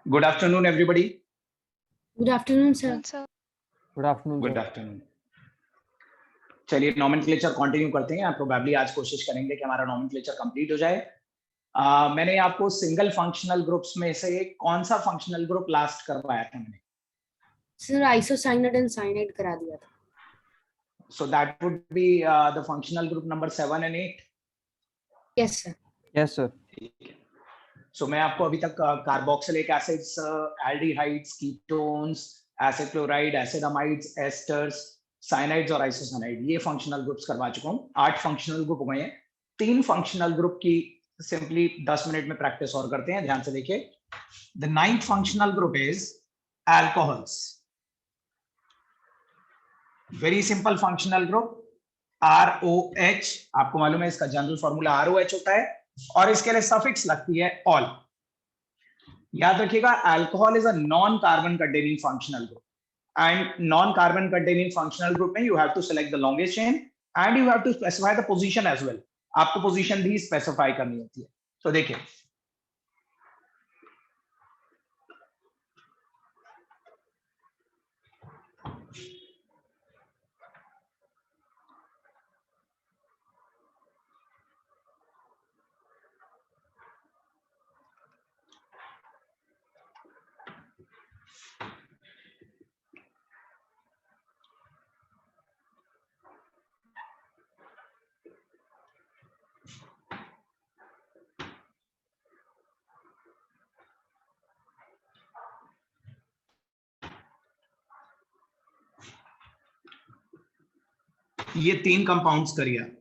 Good afternoon, everybody. Good afternoon, sir. Good afternoon, Good sir. afternoon. चलिए nomenclature continue करते हैं. Probably आज कोशिश करेंगे कि हमारा नॉमेनक्लेचर कंप्लीट हो जाए. मैंने आपको सिंगल फंक्शनल ग्रुप्स में से कौन सा फंक्शनल ग्रुप लास्ट करवाया था मैंने? सर आइसोसाइनाइड एंड साइनाइड करा दिया था. So that would be the functional group number 7 and 8. Yes, sir. Yes, sir. So मैं आपको अभी तक carboxylic acids, aldehydes, ketones, acid chloride, acid amides, asters, cyanides और आइसोसाइनाइड ये फंक्शनल ग्रुप्स करवा चुका हूँ. 8 फंक्शनल ग्रुप हो गए हैं. 3 फंक्शनल ग्रुप की सिंपली 10 मिनट में प्रैक्टिस और करते हैं. ध्यान से देखिए. The 9th functional group is alcohols. Very simple functional group ROH. आपको मालूम है इसका जनरल फॉर्मूला ROH होता है और इसके लिए सफिक्स लगती है ऑल. याद रखिएगा alcohol is a non carbon containing functional group and non carbon containing functional group में you have to select the longest chain and you have to specify the position as well. आपको position भी specify करनी होती है. तो देखिए ये 3 compounds करिए.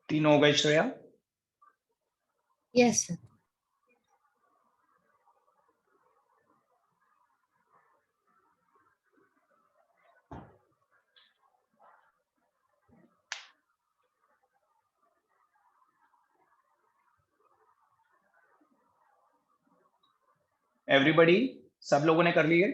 तीनों हो गए श्रेया? Yes, sir. एवरीबॉडी सब लोगों ने कर लिए?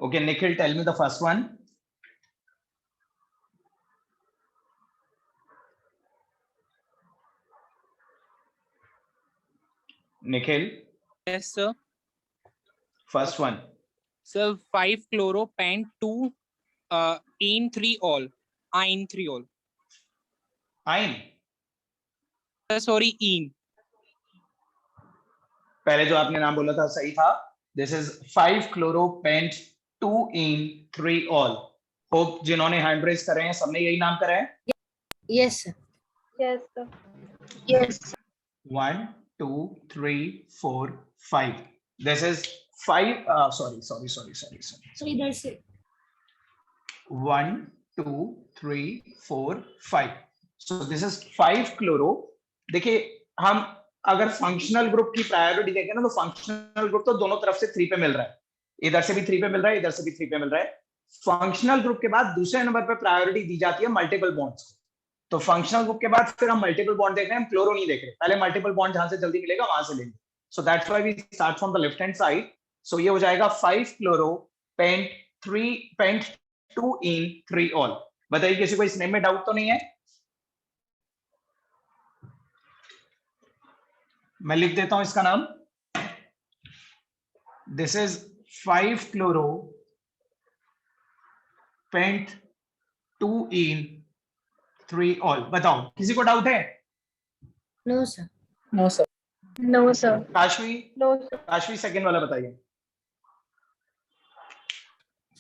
Okay, Nikhil, tell me the first one. Nikhil, Yes, sir. first one. Sir, 5 chloropent 2 ene 3 all. Ine 3 all. Ine. Sorry, ene. पहले जो आपने नाम बोला था सही था. This is 5 chloropent 2 ene 3 all. Hope जिन्होंने हैंड रेज कर रहे हैं सबने यही नाम करा है. Yes, sir. Yes, sir. Yes. 1 2 3 4 5. This is 5 sorry. So इधर से 1 2 3 4 5. So this is 5 chloro. देखिए हम अगर फंक्शनल ग्रुप की प्रायोरिटी देखें ना, तो फंक्शनल ग्रुप तो दोनों तरफ से 3 पे मिल रहा है, इधर से भी 3 पे मिल रहा है, इधर से भी 3 पे मिल रहा है। फंक्शनल ग्रुप के बाद दूसरे नंबर पे प्रायोरिटी दी जाती है मल्टीपल बॉन्ड्स को। तो फंक्शनल ग्रुप के बाद फिर हम मल्टीपल बॉन्ड देख रहे हैं, हम क्लोरो नहीं देख रहे, पहले मल्टीपल बॉन्ड जहां से जल्दी मिलेगा वहां से लेंगे। So that's why we start from the left hand side. So ये हो जाएगा 5 क्लोरो पेंट 2 इन 3 ऑल। बताइए किसी को इस नेम में डाउट तो नहीं है? मैं लिख देता हूं इसका नाम, this is 5 chloro pent 2 yne 3 ol. बताओ किसी को डाउट है? No sir. No, sir. No, sir. Kashvi, No, sir. Kashvi second वाला बताइए।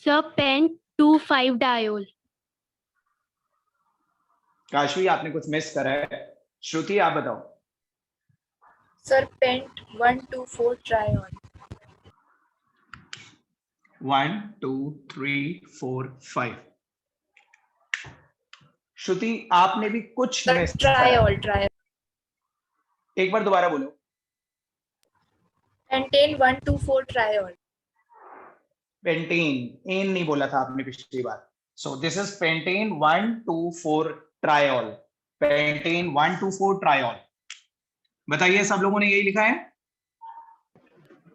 Sir, pen 2,5-diol. काशवी आपने कुछ मिस करा है। श्रुति आप बताओ। Sir, pent 1,2,4 triol. 1 2 3 4 5। श्रुति आपने भी कुछ Sir, मिस करा। triol. एक बार दोबारा बोलो। Pentane 1,2,4 triol. पेंटेन, एन नहीं बोला था आपने पिछली बार। So this is pentane 1 2 4 triol, pentane 1 2 4 triol. बताइए सब लोगों ने यही लिखा है?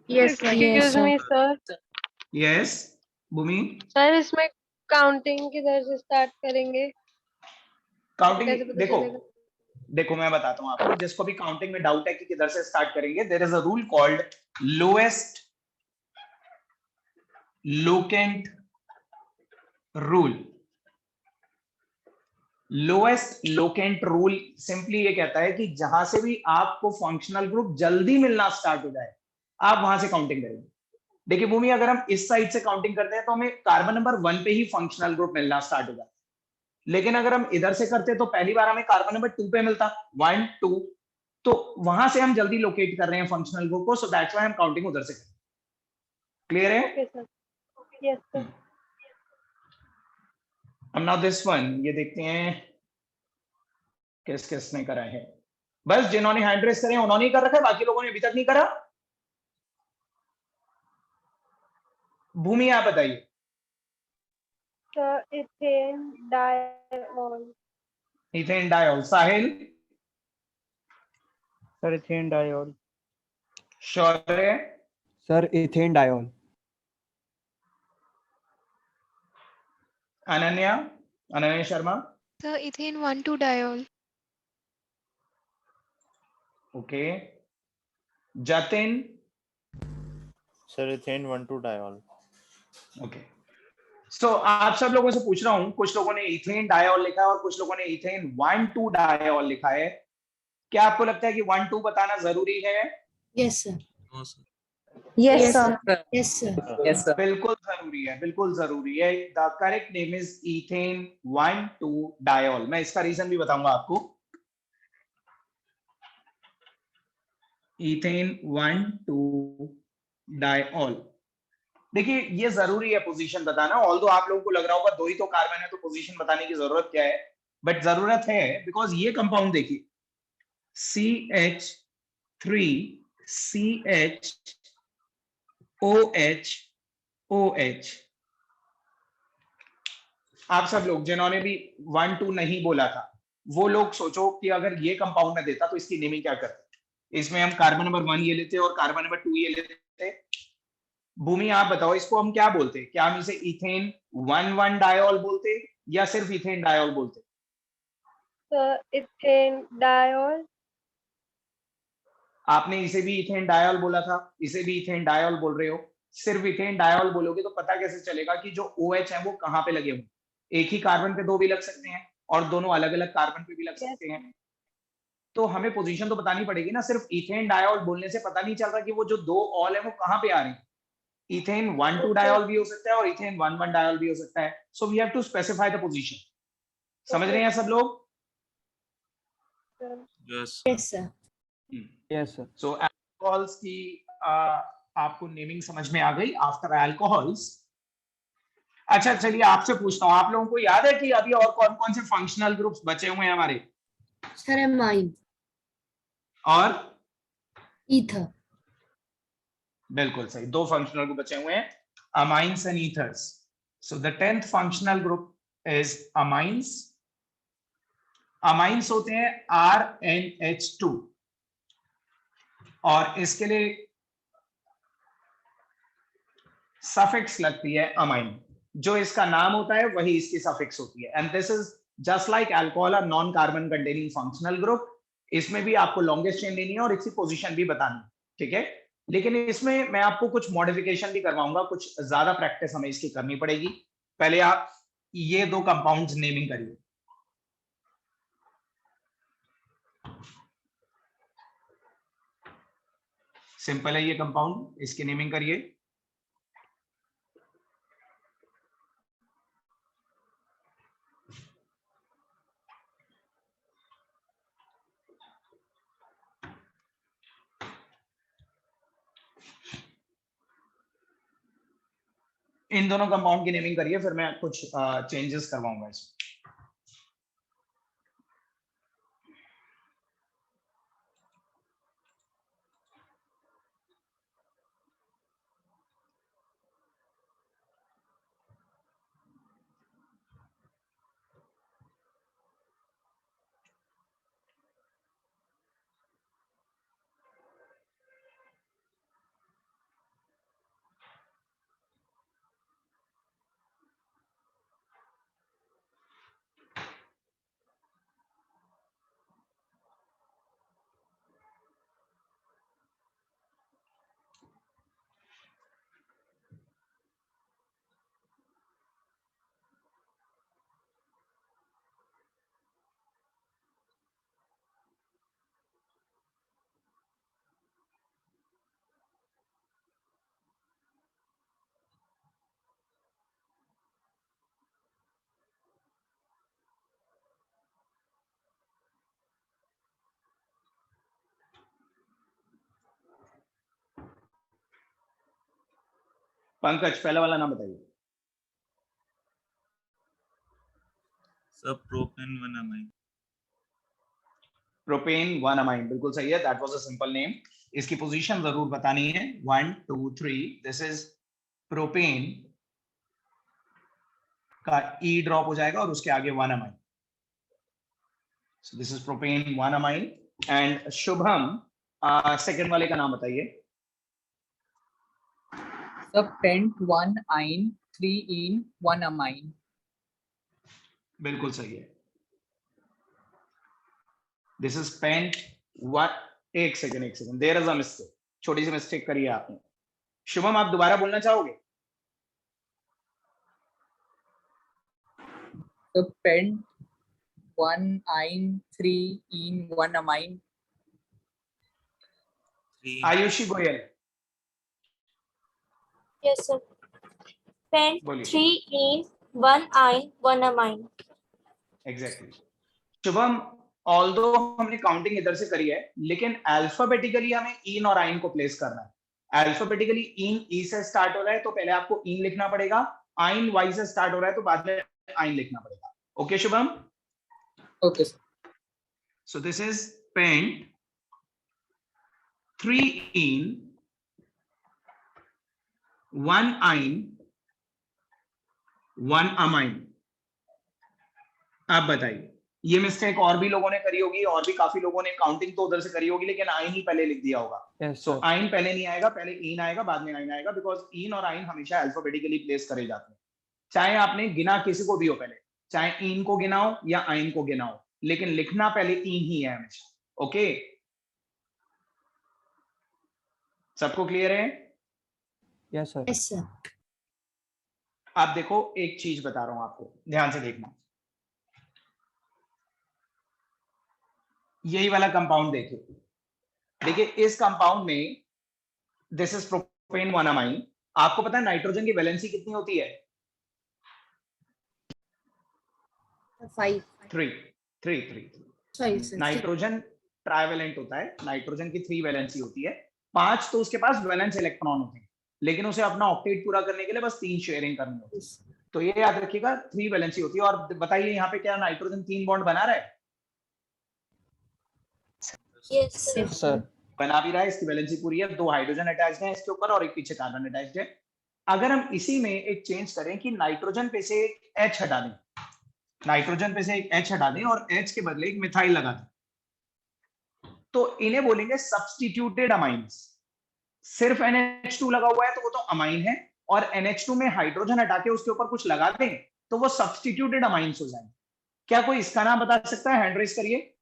Yes, sir. Excuse sir. me, sir. Yes Bhumi. Sir इसमें काउंटिंग किधर से स्टार्ट करेंगे? कैसे काउंटिंग पता देखो, चलेगा? देखो मैं बताता हूं आपको, जिसको भी काउंटिंग में डाउट है कि किधर से स्टार्ट करेंगे, there is a rule called lowest locant rule. Lowest locant rule simply ये कहता है कि जहां से भी आपको फंक्शनल ग्रुप जल्दी मिलना स्टार्ट हो जाए, आप वहां से काउंटिंग करेंगे। देखिए भूमि, अगर हम इस साइड से काउंटिंग करते हैं तो हमें कार्बन नंबर 1 पे ही फंक्शनल ग्रुप मिलना स्टार्ट हो जाता है, लेकिन अगर हम इधर से करते तो पहली बार हमें कार्बन नंबर 2 पे मिलता, 1 2, तो वहां से हम जल्दी लोकेट कर रहे हैं फंक्शनल ग्रुप को, सो दैट्स व्हाई हम काउंटिंग उधर से करें। क्लियर है? Okay, sir. Yes, sir. अब नाउ दिस वन, ये देखते हैं किस किसने करा है। बस जिन्होंने हैंड रेस करे उन्होंने ही कर रखा है, बाकी लोगों ने अभी तक नहीं करा। भूमि आप बताइए। Sir, ethane diol. Ethane diol. Sahil? Sir ethane diol. Shaurya? Sir ethane diol. Ananya? Ananya Sharma? Sir, ethane 1,2-diol. Okay. Jatin? Sir ethane 1,2-diol. Okay. So आप सब लोगों से पूछ रहा हूं, कुछ लोगों ने इथेन डायोल लिखा है और कुछ लोगों ने इथेन 1,2 डायोल लिखा है। क्या आपको लगता है कि 1 2 बताना जरूरी है? Yes sir. Yes, Yes, sir. Yes sir. Yes, sir. बिल्कुल जरूरी है, बिल्कुल जरूरी है। The correct name is ethane 1 2 diol. मैं इसका रीजन भी बताऊंगा आपको। Ethane 1 2 diol. देखिए ये जरूरी है पोजीशन बताना, ऑल्दो आप लोगों को लग रहा होगा 2 ही तो कार्बन है तो पोजीशन बताने की जरूरत क्या है, बट जरूरत है बिकॉज ये कंपाउंड देखिए CH3CHOH। आप सब लोग जिन्होंने भी 1 2 नहीं बोला था, वो लोग सोचो कि अगर ये कंपाउंड में देता तो इसकी नेमिंग क्या करते। इसमें हम कार्बन नंबर 1 ये लेते और कार्बन नंबर 2 ये लेते। भूमि आप बताओ इसको हम क्या बोलते? क्या हम इसे इथेन 1,1 डायोल बोलते या सिर्फ इथेन डायोल बोलते? Sir, ethane diol. आपने इसे भी इथेन डायोल बोला था, इसे भी इथेन डायोल बोल रहे हो। सिर्फ इथेन डायोल बोलोगे तो पता कैसे चलेगा कि जो OH है वो कहाँ पे लगे होंगे? एक ही कार्बन पे 2 भी लग सकते हैं और दोनों अलग अलग कार्बन पे भी लग सकते हैं। तो हमें पोजीशन तो बतानी पड़ेगी ना। सिर्फ इथेन डायोल बोलने से पता नहीं चल रहा कि वो जो 2 ऑल है वो कहाँ पे आ रही है। इथेन 1 2 डायोल भी हो सकता है और इथेन 1 1 डायोल भी हो सकता है। So we have to specify the position. समझ रहे हैं सब लोग? Yes sir. Yes sir. So alcohols की आपको नेमिंग समझ में आ गई आफ्टर अल्कोहल्स। अच्छा चलिए आपसे पूछता हूँ, आप लोगों को याद है कि अभी और कौन कौन से फंक्शनल ग्रुप्स बचे हुए हैं हमारे? Sir amine. और ईथर। बिल्कुल सही, 2 फंक्शनल ग्रुप बचे हुए हैं, amines and ethers. So the 10th functional group is amines. Amines होते हैं RNH2 और इसके लिए सफिक्स लगती है अमाइन। जो इसका नाम होता है वही इसकी सफिक्स होती है, and this is just like alcohol और non carbon containing functional group. इसमें भी आपको लॉन्गेस्ट चेन लेनी है और इसकी पोजीशन भी बतानी है, ठीक है। लेकिन इसमें मैं आपको कुछ मॉडिफिकेशन भी करवाऊंगा, कुछ ज्यादा प्रैक्टिस हमें इसकी करनी पड़ेगी। पहले आप ये 2 कंपाउंड्स नेमिंग करिए। सिंपल है ये कंपाउंड, इसकी नेमिंग करिए। इन दोनों कंपाउंड की नेमिंग करिए, फिर मैं कुछ चेंजेस करवाऊंगा इसमें। पंकज, पहला वाला नाम बताइए। Sir propane 1 amine. Propane 1 amine, बिल्कुल सही है, that was a simple name. इसकी पोजीशन जरूर बतानी है, 1 2 3। दिस इज प्रोपेन का ई ड्रॉप हो जाएगा और उसके आगे 1 amine. So this is propane 1 amine. And Shubham, second वाले का नाम बताइए। सब पेंट 1 ine 3 ene 1 amine। बिल्कुल सही है, दिस इज पेंट 1। एक second, there is a mistake, छोटी सी मिस्टेक करी है आपने। शुभम, आप दोबारा बोलना चाहोगे? सब pent 1 ine 3 ene 1 amine। Ayushi Goyal, Yes, sir. Pent बोलिए। 3 ene 1 ine 1 amine. Exactly. Shubham, although हमने काउंटिंग इधर से करी है, लेकिन अल्फाबेटिकली हमें इन और आइन को प्लेस करना है। अल्फाबेटिकली इन ई से स्टार्ट हो रहा है तो पहले आपको इन लिखना पड़ेगा, आइन वाई से स्टार्ट हो रहा है तो बाद में आइन लिखना पड़ेगा। Okay Shubham? Okay sir. So this is pent 3 yne 1 yne 1 amine. आप बताइए, ये मिस्टेक और भी लोगों ने करी होगी, और भी काफी लोगों ने काउंटिंग तो उधर से करी होगी, लेकिन आइन ही पहले लिख दिया होगा। सो आइन पहले नहीं आएगा, पहले इन आएगा, बाद में आइन आएगा, बिकॉज इन और आइन हमेशा अल्फाबेटिकली प्लेस करे जाते हैं। चाहे आपने गिना किसी को भी हो पहले, चाहे इन को गिनाओ या आइन को गिनाओ, लेकिन लिखना पहले इन ही है हमेशा। ओके, सबको क्लियर है? Yes sir. Yes sir. आप देखो, एक चीज बता रहा हूं आपको, ध्यान से देखना। यही वाला कंपाउंड देखिए, इस कंपाउंड में दिस इज प्रोपेन 1 अमाइन। आपको पता है नाइट्रोजन की वैलेंसी कितनी होती है? 5। 3 नाइट्रोजन ट्राइवेलेंट होता है, नाइट्रोजन की 3 वैलेंसी होती है। 5 तो उसके पास वैलेंस इलेक्ट्रॉन होते हैं, लेकिन उसे अपना ऑक्टेट पूरा करने के लिए बस 3 शेयरिंग करनी होती है। तो ये याद रखिएगा, 3 वैलेंसी होती है। और बताइए यहाँ पे क्या नाइट्रोजन 3 बॉन्ड बना रहा है? Yes, sir. सर बना भी रहा है, इसकी वैलेंसी पूरी है, 2 हाइड्रोजन अटैच्ड हैं इसके ऊपर और एक पीछे कार्बन अटैच्ड है। अगर हम इसी में एक चेंज करें कि नाइट्रोजन पे से एक H हटा दें, नाइट्रोजन पे से एक H हटा दें और H के बदले एक मिथाइल लगा दें, तो इन्हें बोलेंगे सब्स्टिट्यूटेड अमाइंस। सिर्फ NH2 लगा हुआ है तो वो तो अमाइन है, और NH2 में हाइड्रोजन हटा के उसके ऊपर कुछ लगा दें तो वो सब्स्टिट्यूटेड अमाइंस हो जाएंगे। क्या कोई इसका नाम बता सकता है? हैंड रेज करिए।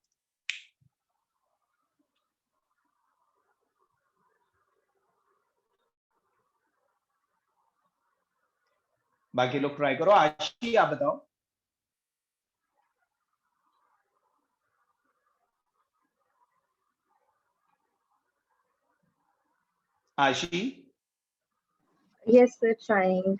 बाकी लोग ट्राई करो। आशी आप बताओ। आशी, Yes, sir, trying.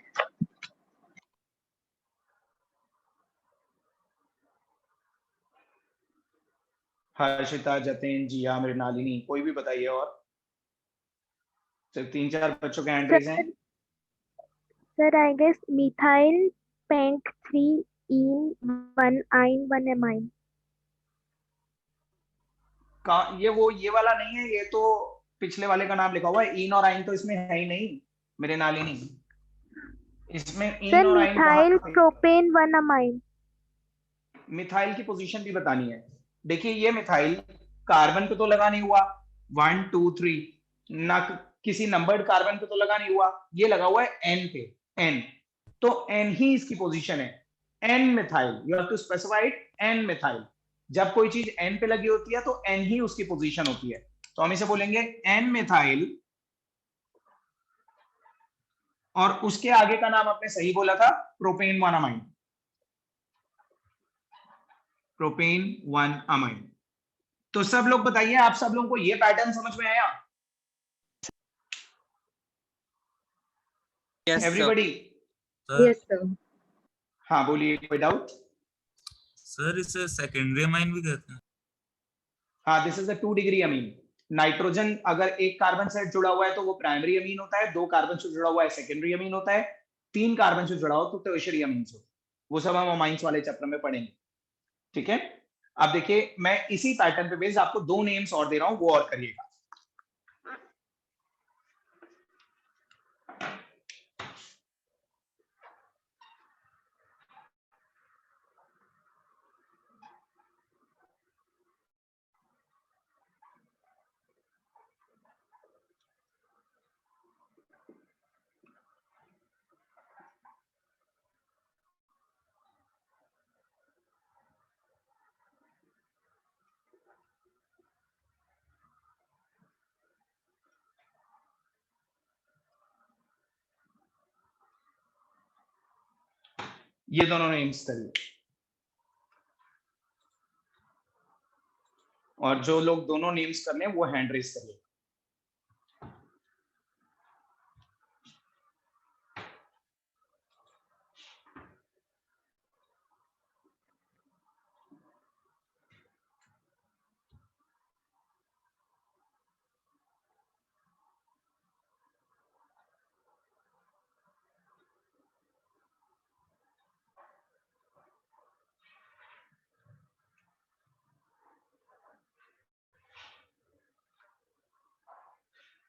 Harshita, Jatin, जिया, मृणालिनी, कोई भी बताइए। और सिर्फ 3-4 बच्चों के हैंड रेज हैं। Sir, I guess methyl pent 3 ene 1 ine 1 amine. ये वाला नहीं है, ये तो पिछले वाले का नाम लिखा हुआ है। इन और आइन तो इसमें है ही नहीं मेरे नालिनी, इसमें Sir, इन और आइन कहाँ methyl पे? propane 1 amine. मिथाइल की पोजीशन भी बतानी है। देखिए ये मिथाइल कार्बन पे तो लगा नहीं हुआ, 1 2 3 ना, किसी नंबर्ड कार्बन पे तो लगा नहीं हुआ, ये लगा हुआ है एन पे, एन, तो एन ही इसकी पोजीशन है, N methyl. You have to specify N methyl. जब कोई चीज एन पे लगी होती है तो एन ही उसकी पोजीशन होती है, तो हम इसे बोलेंगे एन मिथाइल, और उसके आगे का नाम आपने सही बोला था, प्रोपेन 1 अमाइन, प्रोपेन 1 अमाइन। तो सब लोग बताइए, आप सब लोगों को ये पैटर्न समझ में आया? Yes, sir. Everybody? Sir Yes, sir. हाँ बोलिए, कोई डाउट? सर इसे सेकेंडरी अमाइन भी कहते हैं। हाँ, this is the 2 degree amine. Nitrogen अगर एक कार्बन से जुड़ा हुआ है तो वो प्राइमरी अमीन होता है, 2 कार्बन से जुड़ा हुआ है सेकेंडरी अमीन होता है, 3 कार्बन से जुड़ा हो तो टर्शियरी अमीन्स होता है। वो सब हम अमाइंस वाले चैप्टर में पढ़ेंगे, ठीक है? अब देखिए, मैं इसी पैटर्न पे बेस्ड आपको 2 नेम्स और दे रहा हूं, वो और करिएगा। ये दोनों नेम्स करिए, और जो लोग दोनों नेम्स कर लें वो हैंड रेस करिए।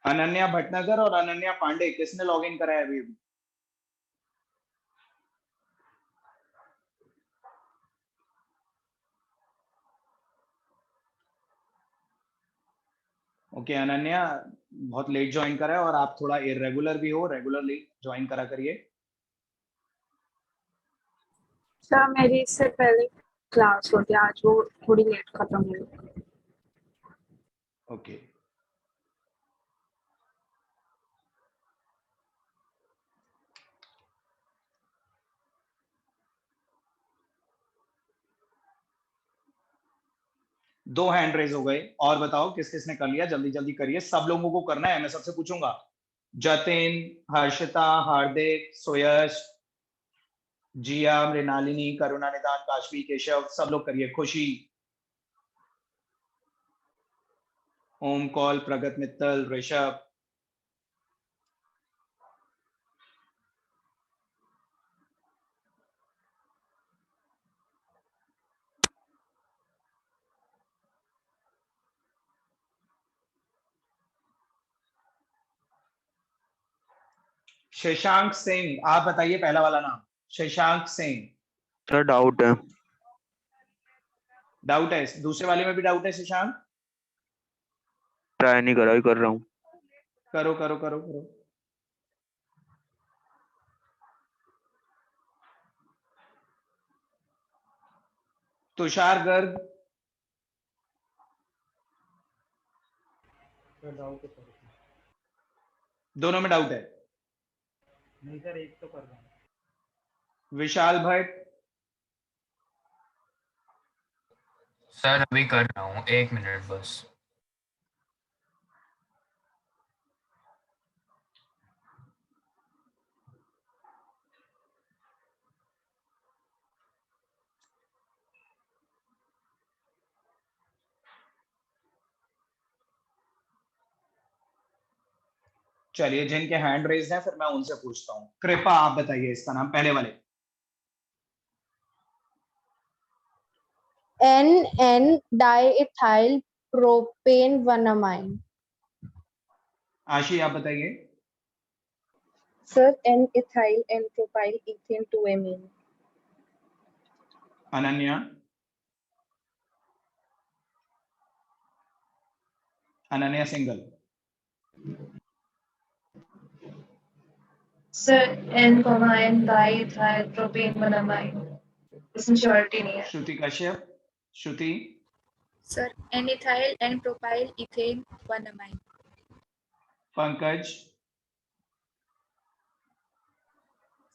अनन्या भटनागर और अनन्या पांडे, किसने लॉग इन करा है अभी? ओके अनन्या, बहुत लेट ज्वाइन करा है और आप थोड़ा इरेगुलर भी हो, रेगुलरली ज्वाइन करा करिए। सर मेरी इससे पहले क्लास होती है, आज वो थोड़ी लेट खत्म हुई। ओके दो हैंड रेज हो गए, और बताओ किस किसने कर लिया? जल्दी जल्दी करिए, सब लोगों को करना है, मैं सबसे पूछूंगा। जतिन, हर्षिता, हार्दिक, सुयश, जिया, मृणालिनी, करुणा निदान, काशवी, केशव, सब लोग करिए। खुशी, ओम कौल, प्रगत मित्तल, ऋषभ, शशांक सिंह, आप बताइए पहला वाला नाम। शशांक सिंह। सर डाउट है। डाउट है? दूसरे वाले में भी डाउट है शशांक? ट्राई नहीं करा, ही कर रहा हूँ। करो करो करो करो। तुषार गर्ग। दोनों में डाउट है? नहीं सर, एक तो कर रहा हूं। विशाल भट्ट। सर अभी कर रहा हूँ, 1 मिनट बस। चलिए, जिनके हैंड रेज हैं फिर मैं उनसे पूछता हूँ। कृपा, आप बताइए इसका नाम, पहले वाले। NN diethyl propane one amine. Ashi, आप बताइए। Sir N ethyl N propyl ethane 2-amine। Ananya. Ananya Singhal. Sir N, N diethyl propane one amine. इसमें श्योरिटी नहीं है। Shruti Kashyap. Shruti. Sir N ethyl N propyl ethane 1-amine। Pankaj.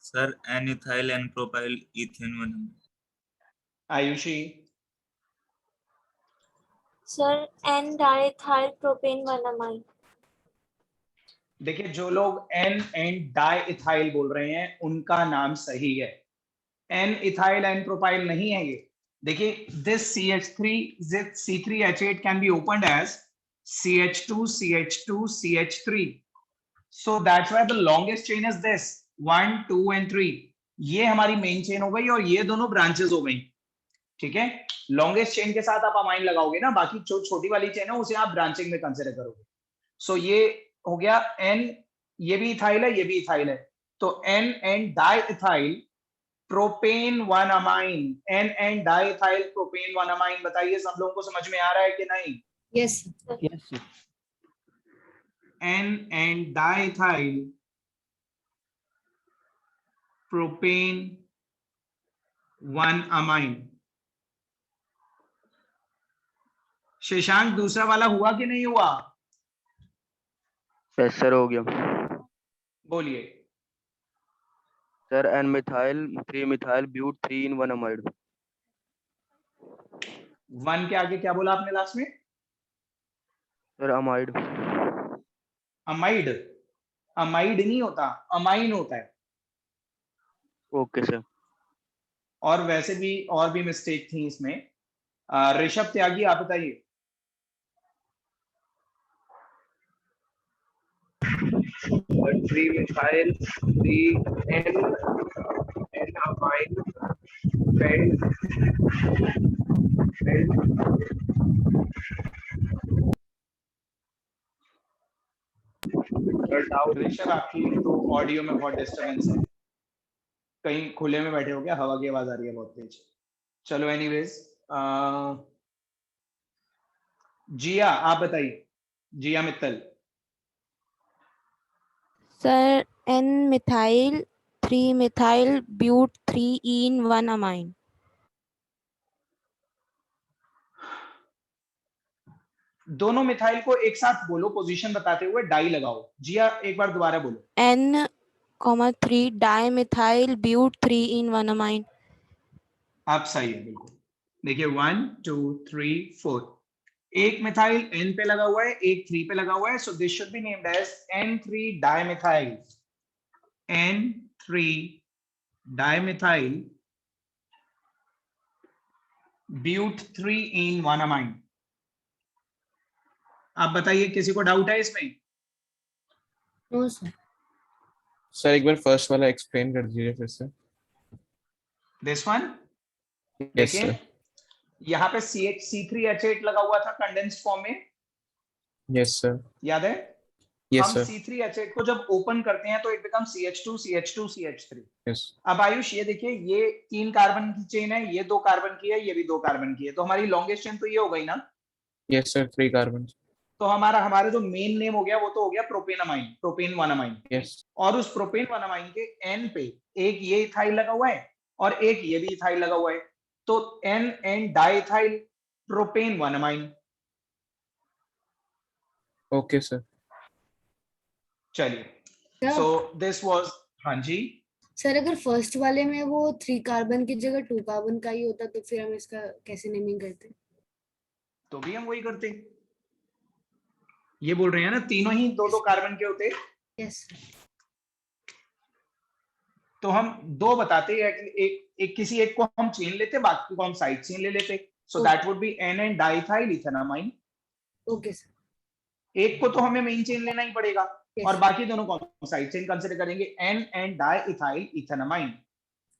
Sir N ethyl N propyl ethane 1। Ayushi. Sir N diethyl propane 1-amine। देखिए, जो लोग N and di ethyl बोल रहे हैं उनका नाम सही है। एन इथाइल एन प्रोपाइल नहीं है ये। देखिए, this C3H8 can be opened as CH2 CH2 CH3, so that's why the longest chain is this 1 2 and 3। ये हमारी मेन चेन हो गई और ये दोनों ब्रांचेस हो गई। ठीक है, लॉन्गेस्ट चेन के साथ आप अमाइन लगाओगे ना, बाकी जो छोटी वाली चेन है उसे आप ब्रांचिंग में कंसीडर करोगे। सो ये हो गया एन, ये भी इथाइल है, ये भी इथाइल है, तो N and diethyl propane 1 amine. N and diethyl propane 1 amine. बताइए, सब लोगों को समझ में आ रहा है कि नहीं? Yes. Yes. N and diethyl propane 1 amine. Shashank, दूसरा वाला हुआ कि नहीं हुआ? यस सर, हो गया। बोलिए। Sir N methyl 3 methyl but 3 in 1 amide. 1 के आगे क्या बोला आपने लास्ट में? Sir amide. अमाइड? अमाइड नहीं होता, अमाइन होता है। Okay sir. और वैसे भी और भी मिस्टेक थी इसमें। ऋषभ त्यागी, आप बताइए। Three methyl 3N amine Rishabh, आपकी तो ऑडियो में बहुत डिस्टरबेंस है। कहीं खुले में बैठे हो क्या? हवा की आवाज आ रही है बहुत तेज। चलो एनीवेज, जिया, आप बताइए। Jiya Mittal. Sir N methyl 3 methyl but 3 in 1 amine. दोनों मिथाइल को एक साथ बोलो, पोजीशन बताते हुए डाई लगाओ। जिया, एक बार दोबारा बोलो। N, 3 dimethyl but 3 in 1 amine. आप सही है, बिल्कुल। देखिए 1 2 3 4, एक मिथाइल N पे लगा हुआ है, एक 3 पे लगा हुआ है, so this should be named as N3 dimethyl. N3 dimethyl but 3 in 1 amine. आप बताइए, किसी को डाउट है इसमें? No sir. सर एक बार फर्स्ट वाला एक्सप्लेन कर दीजिए फिर से। This one. यस देखिए, सर। यहाँ पे C3H8 लगा हुआ था कंडेंस्ड फॉर्म में। Yes sir. याद है? Yes, हम sir. C3H8 को जब ओपन करते हैं तो it become CH2 CH2 CH3। Yes. अब आयुष ये देखिए, ये 3 कार्बन की चेन है, ये 2 कार्बन की है, ये भी 2 कार्बन की है, तो हमारी लॉन्गेस्ट चेन तो ये हो गई ना। Yes, sir. 3 carbons. तो हमारा जो मेन नेम हो गया वो तो हो गया प्रोपेनामाइन, प्रोपेन 1 अमाइन। Yes. और उस प्रोपेन 1 अमाइन के एन पे एक ये इथाइल लगा हुआ है और एक ये भी इथाइल लगा हुआ है, तो N diethyl propane 1 amine. Okay, sir. चलिए, सो दिस वाज, हाँ जी सर अगर फर्स्ट वाले में वो 3 कार्बन की जगह 2 कार्बन का ही होता तो फिर हम इसका कैसे नेमिंग करते? तो भी हम वही करते, ये बोल रहे हैं ना, तीनों ही 2-2 कार्बन के होते। यस। तो हम 2 बताते हैं कि एक किसी एक को हम चेन लेते, बाकी को हम साइड चेन ले लेते, so that would be N diethyl ethanamine. Okay sir. एक को तो हमें मेन चेन लेना ही पड़ेगा, और बाकी दोनों को हम साइड चेन कंसीडर करेंगे, N diethyl ethanamine.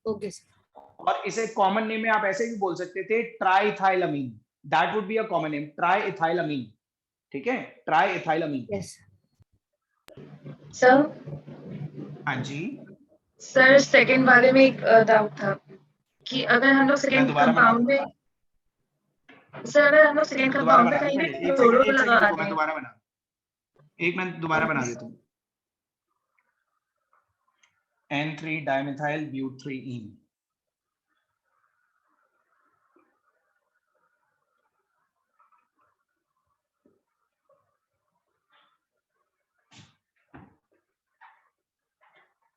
Okay sir. और इसे कॉमन नेम में आप ऐसे भी बोल सकते थे, triethylamine, that would be a common name, triethylamine. ठीक है, ट्राइथाइलामीन। Yes sir. हाँ जी सर सेकंड वाले में एक डाउट था कि अगर हम लोग सेकंड कंपाउंड में, सर अगर हम लोग सेकंड कंपाउंड में कहीं भी क्लोरो लगा दें, मैं दोबारा बना, एक मिनट दोबारा बना देता हूँ। N3 डाइमेथाइल ब्यूट्रीन,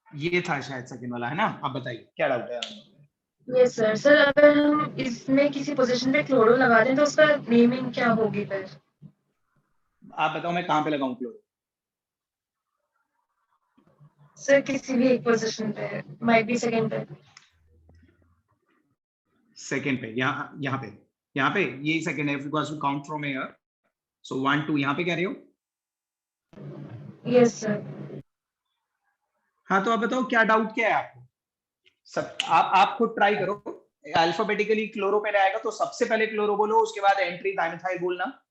ये था शायद सेकंड वाला, है ना? अब बताइए क्या डाउट है? Yes sir. सर अगर हम इसमें किसी पोजीशन पे क्लोरो लगा दें तो उसका नेमिंग क्या होगी फिर? आप बताओ मैं कहाँ पे लगाऊं क्लोरो? सर किसी भी एक पोजीशन पे, माइट बी सेकंड पे। सेकंड पे, यहाँ पे यही सेकंड है, because we count from here, so 1 2 यहाँ पे कह रहे हो? Yes sir. हाँ, तो आप बताओ क्या डाउट क्या है आपको? सब आप खुद ट्राई करो, अल्फाबेटिकली क्लोरो पहले आएगा तो सबसे पहले क्लोरो बोलो, उसके बाद एंट्री डाइमेथाइल बोलना।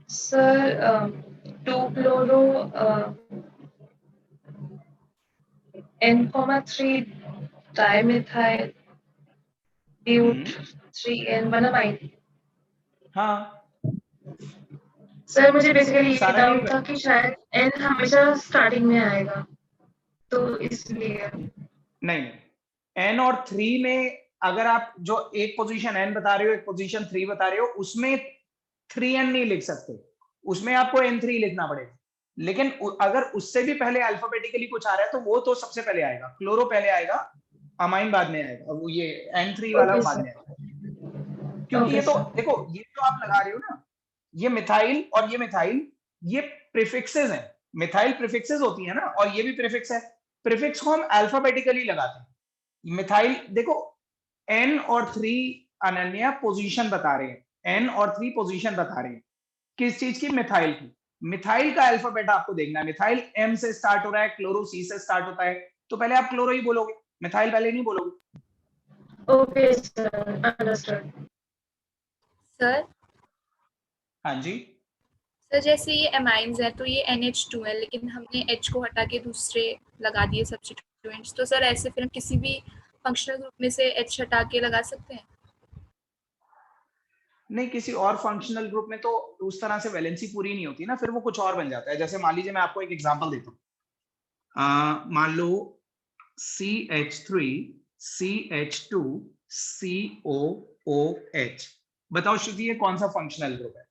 Sir 2 chloro N,3 dimethyl but 3N 1 amine. हाँ सर मुझे बेसिकली ये डाउट था कि शायद N हमेशा स्टार्टिंग में आएगा, तो इसलिए। नहीं, N और 3 में अगर आप जो एक पोजीशन N बता रहे हो, एक पोजीशन 3 बता रहे हो, उसमें 3N नहीं लिख सकते, उसमें आपको N3 लिखना पड़ेगा। लेकिन अगर उससे भी पहले अल्फाबेटिकली कुछ आ रहा है तो वो तो सबसे पहले आएगा, क्लोरो पहले आएगा, अमाइन बाद में आएगा, वो ये N3 वाला बाद में आएगा। क्योंकि ये तो देखो, ये जो आप लगा रहे हो ना, ये मिथाइल और ये मिथाइल, ये प्रीफिक्सेस हैं, मिथाइल प्रीफिक्सेस होती है ना, और ये भी प्रीफिक्स है। प्रीफिक्स को हम अल्फाबेटिकली लगाते हैं। मिथाइल देखो, N और 3 अनन्या पोजीशन बता रहे हैं, N और 3 पोजीशन बता रहे हैं किस चीज की? मिथाइल की। मिथाइल का अल्फाबेट आपको देखना है, मिथाइल M से स्टार्ट हो रहा है, क्लोरो C से स्टार्ट होता है, तो पहले आप क्लोरो ही बोलोगे, मिथाइल पहले नहीं बोलोगे। Okay sir, understood. सर हाँ जी सर, जैसे ये एमाइन्स है तो ये NH2 है, लेकिन हमने H को हटा के दूसरे लगा दिए सब्स्टिट्यूएंट्स, तो सर ऐसे फिर हम किसी भी फंक्शनल ग्रुप में से H हटा के लगा सकते हैं? नहीं, किसी और फंक्शनल ग्रुप में तो उस तरह से वैलेंसी पूरी नहीं होती ना, फिर वो कुछ और बन जाता है। जैसे मान लीजिए, मैं आपको एक एग्जांपल देता हूँ, मान लो CH3 CH2 COOH, बताओ श्रुति ये कौन सा फंक्शनल ग्रुप है?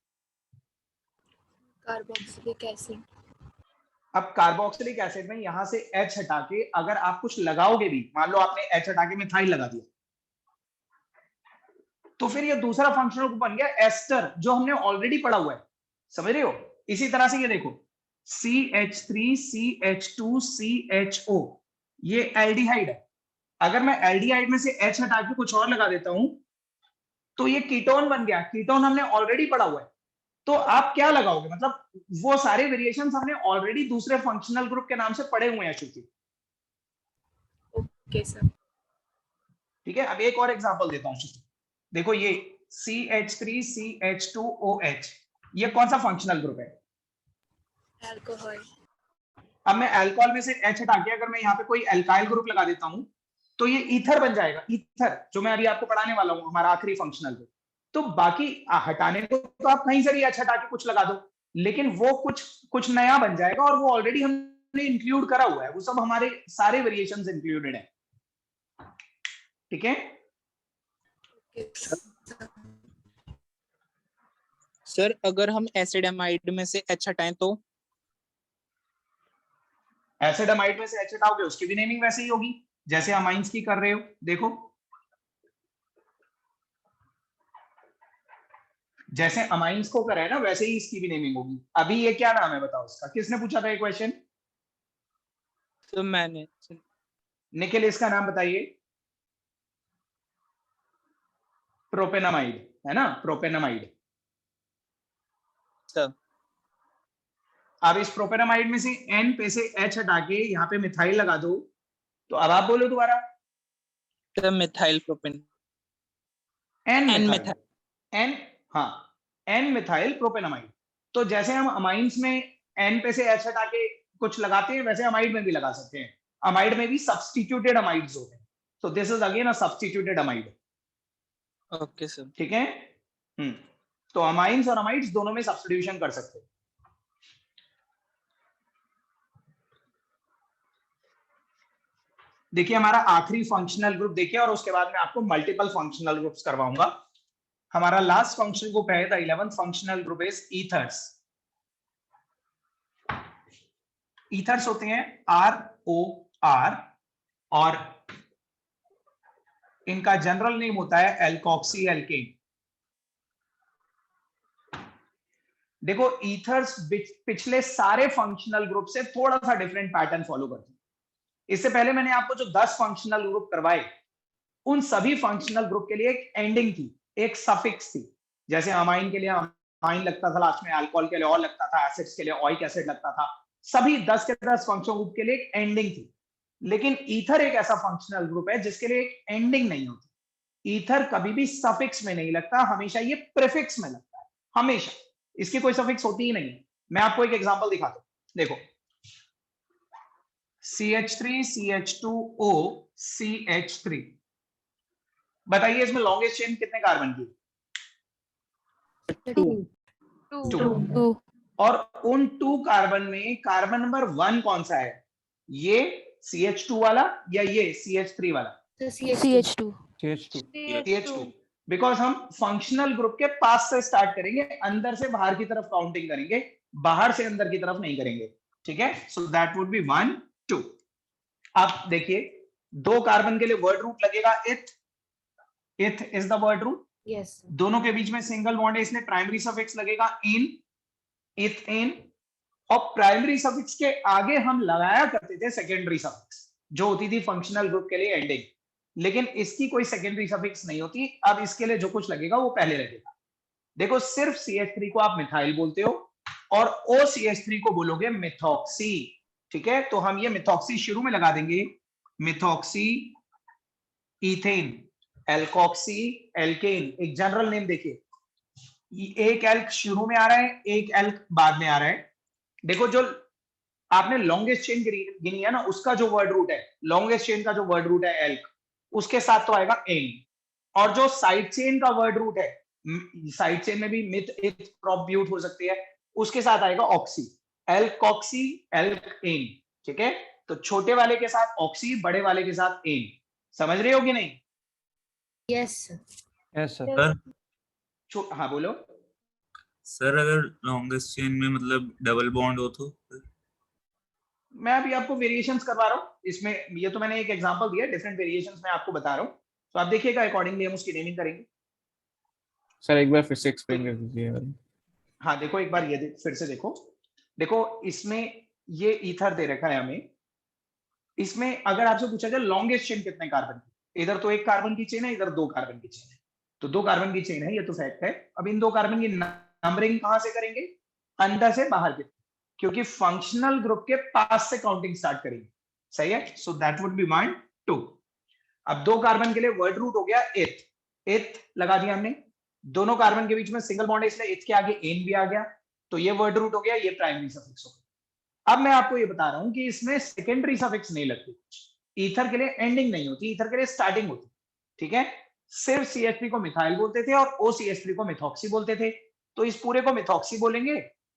Carboxylic acid. अब कार्बोक्सिलिक एसिड में यहां से H हटा के अगर आप कुछ लगाओगे भी, मान लो आपने H हटा के मिथाइल लगा दिया, तो फिर ये दूसरा फंक्शनल ग्रुप बन गया एस्टर, जो हमने ऑलरेडी पढ़ा हुआ है, समझ रहे हो? इसी तरह से ये देखो, CH3 CH2 CHO, ये एल्डिहाइड है। अगर मैं एल्डिहाइड में से H हटा के कुछ और लगा देता हूं तो ये कीटोन बन गया, कीटोन हमने ऑलरेडी पढ़ा हुआ है। तो आप क्या लगाओगे? मतलब वो सारे वेरिएशंस हमने ऑलरेडी दूसरे फंक्शनल ग्रुप के नाम से पढ़े हुए हैं श्रुति। ओके सर, ठीक है, अब एक और एग्जांपल देता हूं श्रुति। देखो ये CH3 CH2OH, ये कौन सा फंक्शनल ग्रुप है? अल्कोहल। अब मैं अल्कोहल में से H हटा के अगर मैं यहाँ पे कोई अल्काइल ग्रुप लगा देता हूँ तो ये ईथर बन जाएगा, ईथर, जो मैं अभी आपको पढ़ाने वाला हूँ, हमारा आखिरी फंक्शनल ग्रुप। तो बाकी हटाने को तो आप कहीं से भी H हटा के कुछ लगा दो, लेकिन वो कुछ नया बन जाएगा और वो ऑलरेडी हमने इंक्लूड करा हुआ है, वो सब हमारे सारे वेरिएशंस इंक्लूडेड है। ठीक है सर, अगर हम एसिड एमाइड में से H हटाएं तो? एसिड अमाइड में से H हटाओगे उसकी भी नेमिंग वैसे ही होगी जैसे अमाइंस की कर रहे हो। देखो जैसे अमाइंस को करा है ना वैसे ही इसकी भी नेमिंग होगी। अभी ये क्या नाम है बताओ इसका, किसने पूछा था ये क्वेश्चन? तो मैंने। निखिल, इसका नाम बताइए। प्रोपेनामाइड है ना, प्रोपेनामाइड। सर अब इस प्रोपेनामाइड में से N पे से H हटा के यहाँ पे मिथाइल लगा दो, तो अब आप बोलो दोबारा। Methyl propane, N methyl propanamide. तो जैसे हम अमाइंस में N पे से H हटा के कुछ लगाते हैं वैसे अमाइड में भी लगा सकते हैं। अमाइड में भी सब्स्टिट्यूटेड अमाइड्स होते हैं, so this is again a substituted amide। Okay sir. ठीक है, तो अमाइंस और अमाइड्स दोनों में सब्स्टिट्यूशन कर सकते हैं। देखिए हमारा आखिरी फंक्शनल ग्रुप देखिए, और उसके बाद मैं आपको मल्टीपल फंक्शनल ग्रुप्स करवाऊंगा। हमारा लास्ट फंक्शनल ग्रुप है, the 11th functional group is ethers. Ethers होते हैं ROR और इनका जनरल नेम होता है एल्कोक्सी एल्केन। देखो ईथर्स पिछले सारे फंक्शनल ग्रुप से थोड़ा सा डिफरेंट पैटर्न फॉलो करते हैं। इससे पहले मैंने आपको जो 10 फंक्शनल ग्रुप करवाए उन सभी फंक्शनल ग्रुप के लिए एक एंडिंग थी, एक सफिक्स थी। जैसे अमाइन के लिए अमाइन लगता था लास्ट में, अल्कोहल के लिए ऑल लगता था, एसिड्स के लिए ऑइक एसिड लगता था। सभी 10 के 10 फंक्शनल ग्रुप के लिए एक एंडिंग थी। लेकिन ईथर एक ऐसा फंक्शनल ग्रुप है जिसके लिए एक एंडिंग नहीं होती। ईथर कभी भी सफिक्स में नहीं लगता, हमेशा ये प्रीफिक्स में लगता है, हमेशा। इसकी कोई सफिक्स होती ही नहीं है। मैं आपको एक एग्जांपल दिखाता हूं, देखो CH3 CH2O CH3, बताइए इसमें लॉन्गेस्ट चेन कितने कार्बन की? 2। और उन 2 कार्बन में कार्बन नंबर 1 कौन सा है? ये CH2 वाला या ये CH3 वाला? CH2। बिकॉज हम फंक्शनल ग्रुप के पास से स्टार्ट करेंगे, अंदर से बाहर की तरफ काउंटिंग करेंगे, बाहर से अंदर की तरफ नहीं करेंगे। ठीक है, सो दैट वुड बी 1 2। अब देखिए 2 कार्बन के लिए वर्ड रूट लगेगा eth. Eth is the word root. Yes. दोनों के बीच में सिंगल बॉन्ड है, इसलिए प्राइमरी सफिक्स लगेगा इन, इथेन। और प्राइमरी सफिक्स के आगे हम लगाया करते थे सेकेंडरी सफिक्स, जो होती थी फंक्शनल ग्रुप के लिए एंडिंग। लेकिन इसकी कोई सेकेंडरी सफिक्स नहीं होती। अब इसके लिए जो कुछ लगेगा वो पहले लगेगा। देखो सिर्फ CH3 को आप मिथाइल बोलते हो और OCH3 को बोलोगे मिथॉक्सी। ठीक है, तो हम ये मिथॉक्सी शुरू में लगा देंगे, मिथॉक्सी इथेन एल्कोक्सी एल्केन। एक जनरल नेम देखिए, एक एल्क शुरू में आ रहा है, एक एल्क बाद में आ रहा है। देखो जो आपने लॉन्गेस्ट चेन गिनी है ना, उसका जो वर्ड रूट है, लॉन्गेस्ट चेन का जो वर्ड रूट है एल्क, उसके साथ तो आएगा एन। और जो साइड चेन का वर्ड रूट है, साइड चेन में भी मिथ इथ प्रॉप ब्यूट हो सकती है, उसके साथ आएगा ऑक्सी, एल्कोक्सी एल्केन। ठीक है, तो छोटे वाले के साथ ऑक्सी, बड़े वाले के साथ एन। समझ रहे हो कि नहीं? Yes sir. हाँ बोलो सर, अगर लॉन्गेस्ट चेन में मतलब डबल बॉन्ड हो तो? मैं अभी आपको वेरिएशंस करवा रहा हूँ इसमें, ये तो मैंने एक एग्जांपल दिया, डिफरेंट वेरिएशंस मैं आपको बता रहा हूँ, तो आप देखिएगा अकॉर्डिंगली हम उसकी नेमिंग करेंगे। सर एक बार फिर से एक्सप्लेन कर दीजिए। हाँ देखो एक बार ये फिर से देखो। देखो इसमें ये ईथर दे रखा है हमें। इसमें अगर आपसे पूछा जाए लॉन्गेस्ट चेन कितने कार्बन की, इधर तो 1 कार्बन की चेन है, इधर 2 कार्बन की चेन है, तो 2 कार्बन की चेन है, ये तो फैक्ट है। अब इन 2 कार्बन की नंबरिंग कहां से करेंगे? अंदर से बाहर की, क्योंकि फंक्शनल ग्रुप के पास से काउंटिंग स्टार्ट करेंगे। सही है, सो दैट वुड बी 1 2। अब 2 कार्बन के लिए वर्ड रूट हो गया इथ। इथ लगा दिया हमने। दोनों कार्बन के बीच में सिंगल बॉन्ड है, इसलिए इथ के आगे एन भी आ गया, तो ये वर्ड रूट हो गया, ये प्राइमरी सफिक्स हो गया। अब मैं आपको ये बता रहा हूं कि इसमें सेकेंडरी सफिक्स नहीं लगती, ईथर के लिए एंडिंग नहीं होती, ईथर के लिए स्टार्टिंग होती, ठीक है। सिर्फ CH3 को मिथाइल बोलते थे और OCH3 को मिथॉक्सी बोलते थे, तो इस पूरे को मिथॉक्सी बोलेंगे,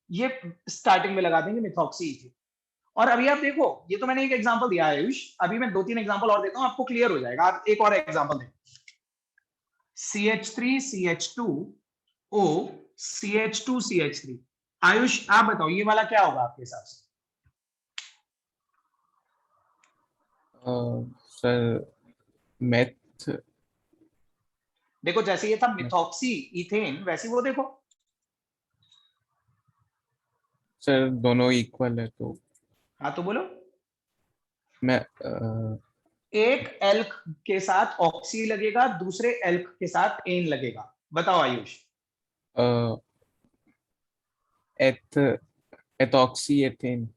ये स्टार्टिंग में लगा देंगे मिथॉक्सी ईथर। और अभी आप देखो, ये तो मैंने एक एग्जांपल दिया है आयुष, अभी मैं 2-3 एग्जांपल और देता हूं, आपको क्लियर हो जाएगा। आप एक और एग्जांपल देखो, CH3 CH2O CH2 CH3। Ayush आप बताओ ये वाला क्या होगा आपके हिसाब से? सर मेथ, देखो जैसे ये था मिथॉक्सी इथेन, वैसे वो देखो सर दोनों इक्वल है तो हाँ तो बोलो। मैं एक एल्क के साथ ऑक्सी लगेगा, दूसरे एल्क के साथ एन लगेगा, बताओ आयुष। एथ एथॉक्सी एथेन।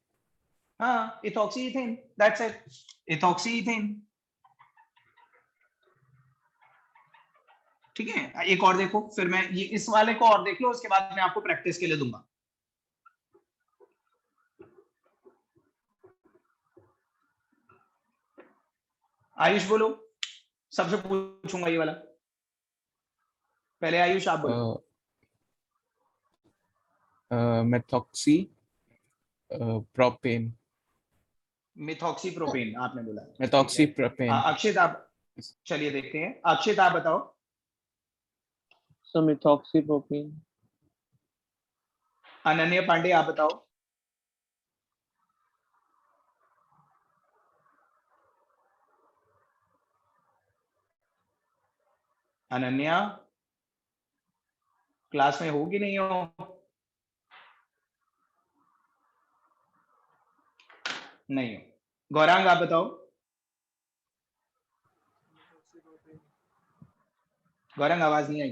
हाँ ethoxy ethane, that's it, ethoxy ethane. ठीक है, एक और देखो, फिर मैं ये इस वाले को और देख लो, उसके बाद मैं आपको प्रैक्टिस के लिए दूंगा। आयुष बोलो, सबसे पूछूंगा ये वाला, पहले आयुष आप बोलो। Methoxy propane. मिथॉक्सी प्रोपेन आपने बोला, मेथॉक्सी प्रोपेन। अक्षित आप, चलिए देखते हैं, अक्षित आप बताओ। Sir methoxy propane. Ananya Pandey आप बताओ। अनन्या क्लास में हो कि नहीं हो? नहीं हो। गौरांग आप बताओ। गौरांग आवाज नहीं आई।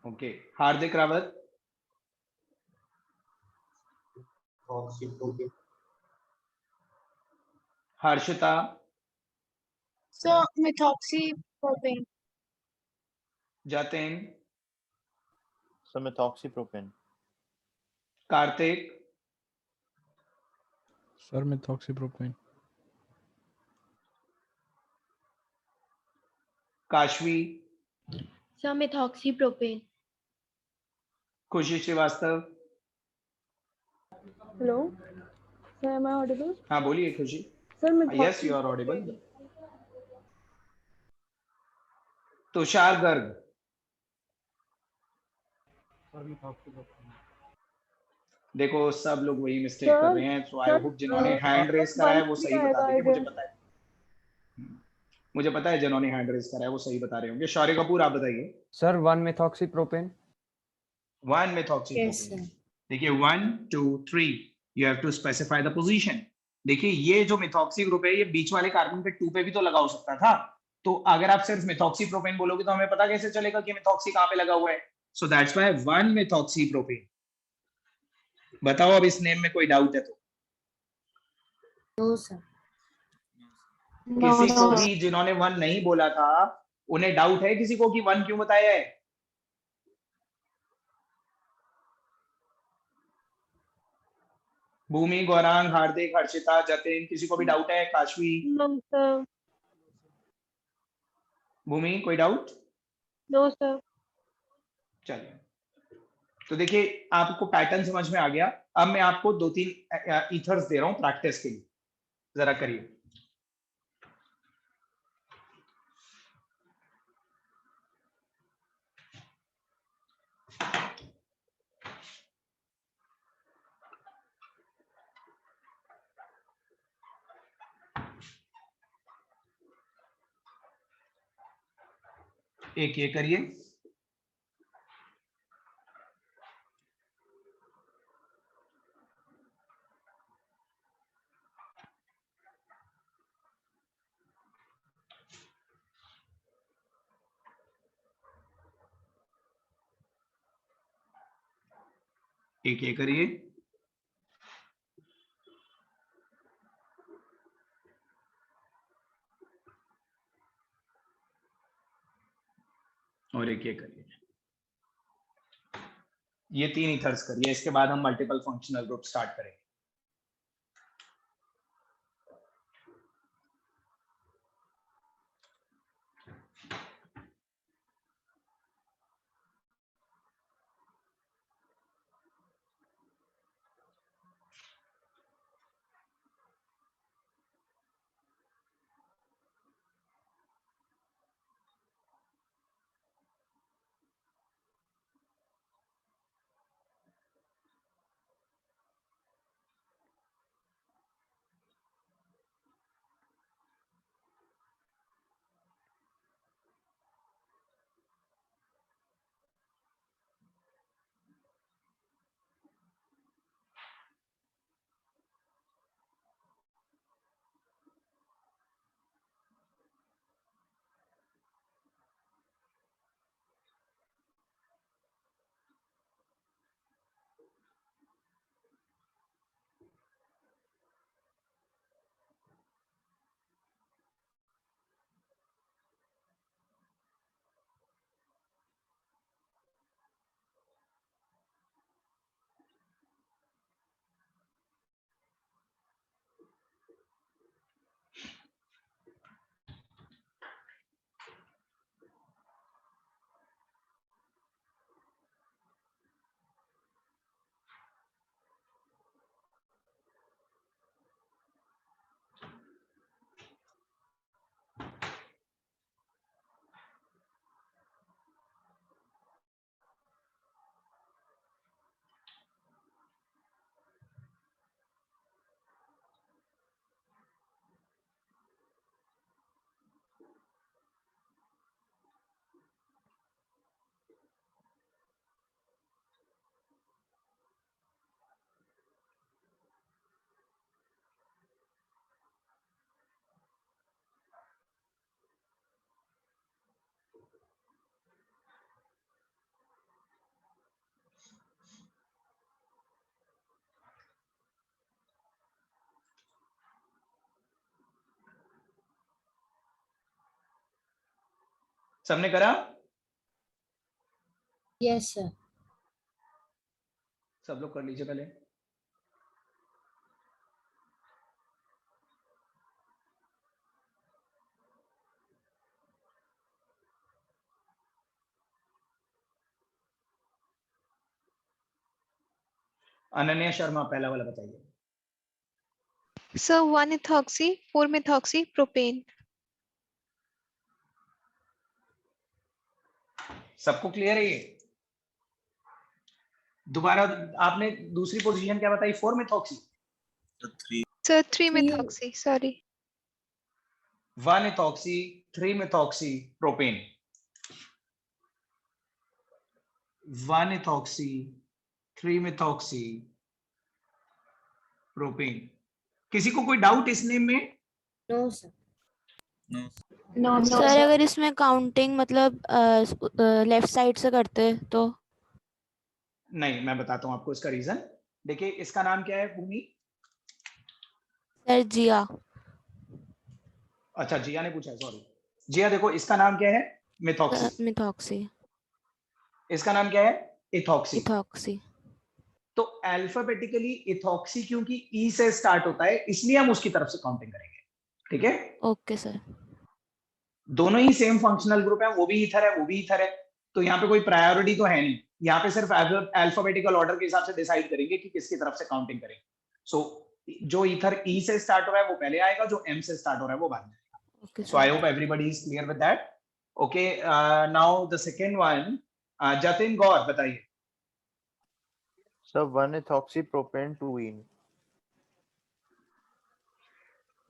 Okay, Hardik Rawat. Harshita. Sir methoxy propane. Jatin. Sir methoxy propane. Kartik. Sir methoxy propane. Kashvi. Sir methoxy propane. Khushi Srivastava. Hello sir, am I audible? हाँ बोलिए Khushi. Sir yes you are audible. Tushar Garg. देखो सब लोग वही मिस्टेक कर रहे हैं, तो आई होप जिन्होंने हैंड रेस करा है वो सही बता देंगे, मुझे पता है। मुझे पता है जिन्होंने हैंड रेस करा है वो सही बता रहे होंगे। शौर्य कपूर आप बताइए। Sir 1 methoxy propane. 1 methoxy propane. देखिए 1 2 3 you have to specify the position. देखिए ये जो मिथॉक्सी ग्रुप है ये बीच वाले कार्बन पे 2 पे भी तो लगा हो सकता था, तो अगर आप सिर्फ मिथॉक्सी प्रोपेन बोलोगे तो हमें पता कैसे चलेगा कि मिथॉक्सी कहां पे लगा हुआ है? So that's why 1 methoxy propane. बताओ अब इस नेम में कोई डाउट है तो? No sir. किसी को भी जिन्होंने 1 नहीं बोला था उन्हें डाउट है किसी को कि 1 क्यों बताया है? भूमि, गौरांग, हार्दिक, हर्षिता, जतिन, किसी को भी डाउट है? काशवी, भूमि, कोई डाउट? No sir. चलिए, तो देखिए आपको पैटर्न समझ में आ गया। अब मैं आपको 2-3 ईथर्स दे रहा हूं प्रैक्टिस के लिए, जरा करिए। एक ये करिए, एक ये करिए, और एक ये करिए। ये 3 ईथर्स करिए, इसके बाद हम मल्टीपल फंक्शनल ग्रुप स्टार्ट करेंगे। सबने करा? Yes sir. सब लोग कर लीजिए पहले। अनन्या शर्मा पहला वाला बताइए। Sir, 1-ethoxy, 4-methoxy propane. सबको क्लियर है ये? दोबारा आपने दूसरी पोजीशन क्या बताई? 4-methoxy? Sir, 3-methoxy, sorry. 1-ethoxy, 3-methoxy propane. 1-ethoxy, 3-methoxy propane. किसी को कोई डाउट इस नेम में? No sir. No, सर अगर इसमें काउंटिंग मतलब लेफ्ट साइड से करते तो? नहीं, मैं बताता हूं आपको इसका रीजन। देखिए इसका नाम क्या है भूमि? सर जिया। अच्छा जिया ने पूछा, सॉरी। जिया देखो इसका नाम क्या है? मिथॉक्सी। मिथॉक्सी। इसका नाम क्या है? इथॉक्सी। इथॉक्सी। तो अल्फाबेटिकली इथॉक्सी क्योंकि ई से स्टार्ट होता है इसलिए हम उसकी तरफ से काउंटिंग करेंगे, ठीक है? Okay sir. दोनों ही सेम फंक्शनल ग्रुप है, वो भी ईथर है वो भी ईथर है, तो यहाँ पे कोई प्रायोरिटी तो है नहीं। यहाँ पे सिर्फ अल्फाबेटिकल ऑर्डर के हिसाब से डिसाइड करेंगे कि किसकी तरफ से काउंटिंग करेंगे। सो जो ईथर ई से स्टार्ट हो रहा है वो पहले आएगा, जो एम से स्टार्ट हो रहा है वो बाद में आएगा। So I hope everybody is clear with that. Okay, now the second one, Jatin Gaur बताइए। Sir 1-ethoxy propane 2-ene.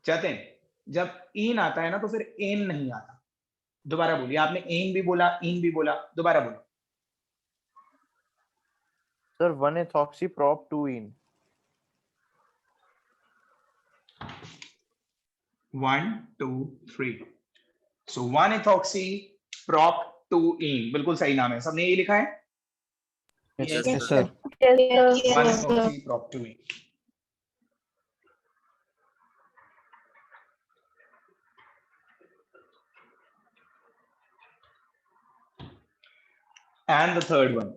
Jatin, जब इन आता है ना तो फिर एन नहीं आता। दोबारा बोलिए, आपने एन भी बोला इन भी बोला, दोबारा बोलो। Sir 1-ethoxy prop 2-ene. 1 2 3। सो 1-ethoxy prop 2-ene, बिल्कुल सही नाम है। सबने यही लिखा है? Yes, sir. 1-ethoxy prop 2-ene। And the third one,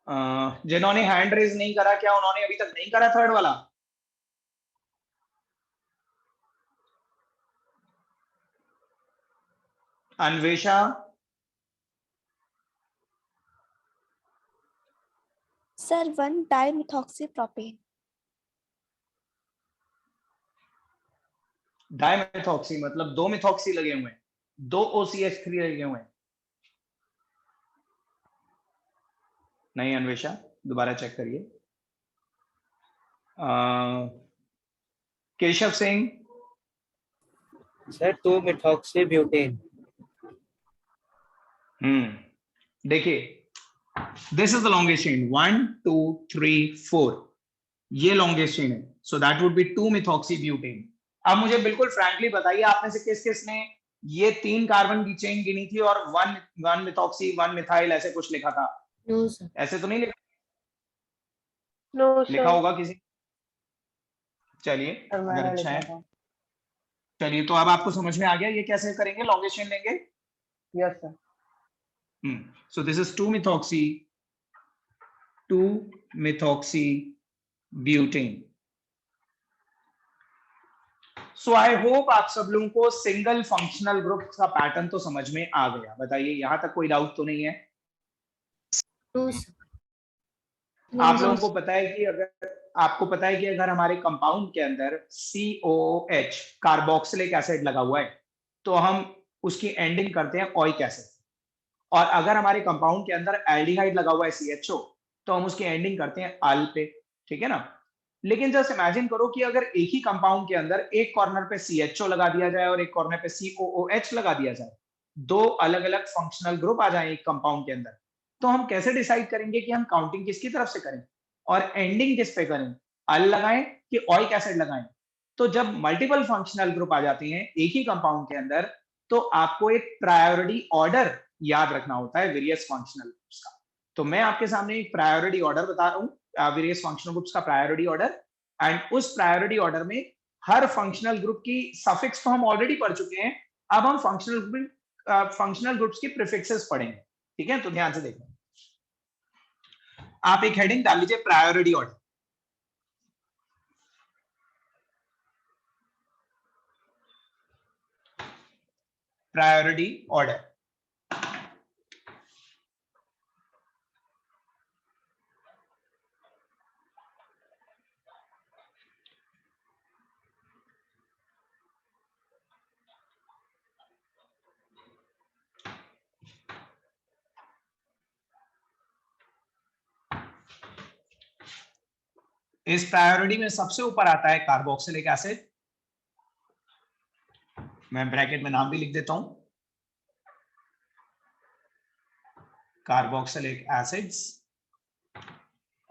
जिन्होंने हैंड रेज नहीं करा, क्या उन्होंने अभी तक नहीं करा थर्ड वाला? अन्वेषा, सर 1 डाइमिथॉक्सीप्रोपेन। डाइमेथॉक्सी मतलब 2 मिथॉक्सी लगे हुए हैं, 2 OCH3 लगे हुए हैं। नहीं अन्वेषा, दोबारा चेक करिए। Keshav Singh, sir 2 methoxy butane. देखिए this is the longest chain 1 2 3 4, ये लॉन्गेस्ट चेन है, so that would be 2 methoxy butane. अब मुझे बिल्कुल फ्रैंकली बताइए, आप में से किस किस ने ये 3 कार्बन की चेन गिनी थी और 1 मिथॉक्सी 1 मिथाइल ऐसे कुछ लिखा था? No sir. ऐसे तो नहीं लिखा? नो लिखा होगा किसी? चलिए अगर अच्छा है, चलिए तो अब आपको समझ में आ गया ये कैसे करेंगे, लॉन्गेस्ट चेन लेंगे। Yes sir. So this is 2 methoxy butane. So I hope आप सब लोगों को सिंगल फंक्शनल ग्रुप का पैटर्न तो समझ में आ गया। बताइए यहां तक कोई डाउट तो नहीं है? आप लोगों को पता है कि अगर आपको पता है कि अगर हमारे कंपाउंड के अंदर COOH कार्बोक्सिलिक एसिड लगा हुआ है तो हम उसकी एंडिंग करते हैं ओइक एसिड, और अगर हमारे कंपाउंड के अंदर एल्डिहाइड लगा हुआ है CHO तो हम उसकी एंडिंग करते हैं अल पे, ठीक है ना। लेकिन जस्ट इमेजिन करो कि अगर एक ही कंपाउंड के अंदर एक कॉर्नर पे CHO लगा दिया जाए और एक कॉर्नर पे COOH लगा दिया जाए, 2 अलग अलग फंक्शनल ग्रुप आ जाए एक कंपाउंड के अंदर, तो हम कैसे डिसाइड करेंगे कि हम काउंटिंग किसकी तरफ से करें और एंडिंग किस पे करें, अल लगाएं कि ओइक एसिड लगाएं? तो जब मल्टीपल फंक्शनल ग्रुप आ जाते हैं एक ही कंपाउंड के अंदर तो आपको एक प्रायोरिटी ऑर्डर याद रखना होता है वेरियस फंक्शनल ग्रुप्स का। तो मैं आपके सामने एक प्रायोरिटी ऑर्डर बता रहा हूँ, वेरियस फंक्शनल ग्रुप्स का प्रायोरिटी ऑर्डर, एंड उस प्रायोरिटी ऑर्डर में हर फंक्शनल ग्रुप की सफिक्स तो हम ऑलरेडी पढ़ चुके हैं, अब हम फंक्शनल ग्रुप्स की प्रीफिक्सेस पढ़ेंगे, ठीक है। तो ध्यान से देखना, आप एक हेडिंग डाल लीजिए प्रायोरिटी ऑर्डर। प्रायोरिटी ऑर्डर इस प्रायोरिटी में सबसे ऊपर आता है कार्बोक्सिलिक एसिड, मैं ब्रैकेट में नाम भी लिख देता हूं, कार्बोक्सिलिक एसिड्स,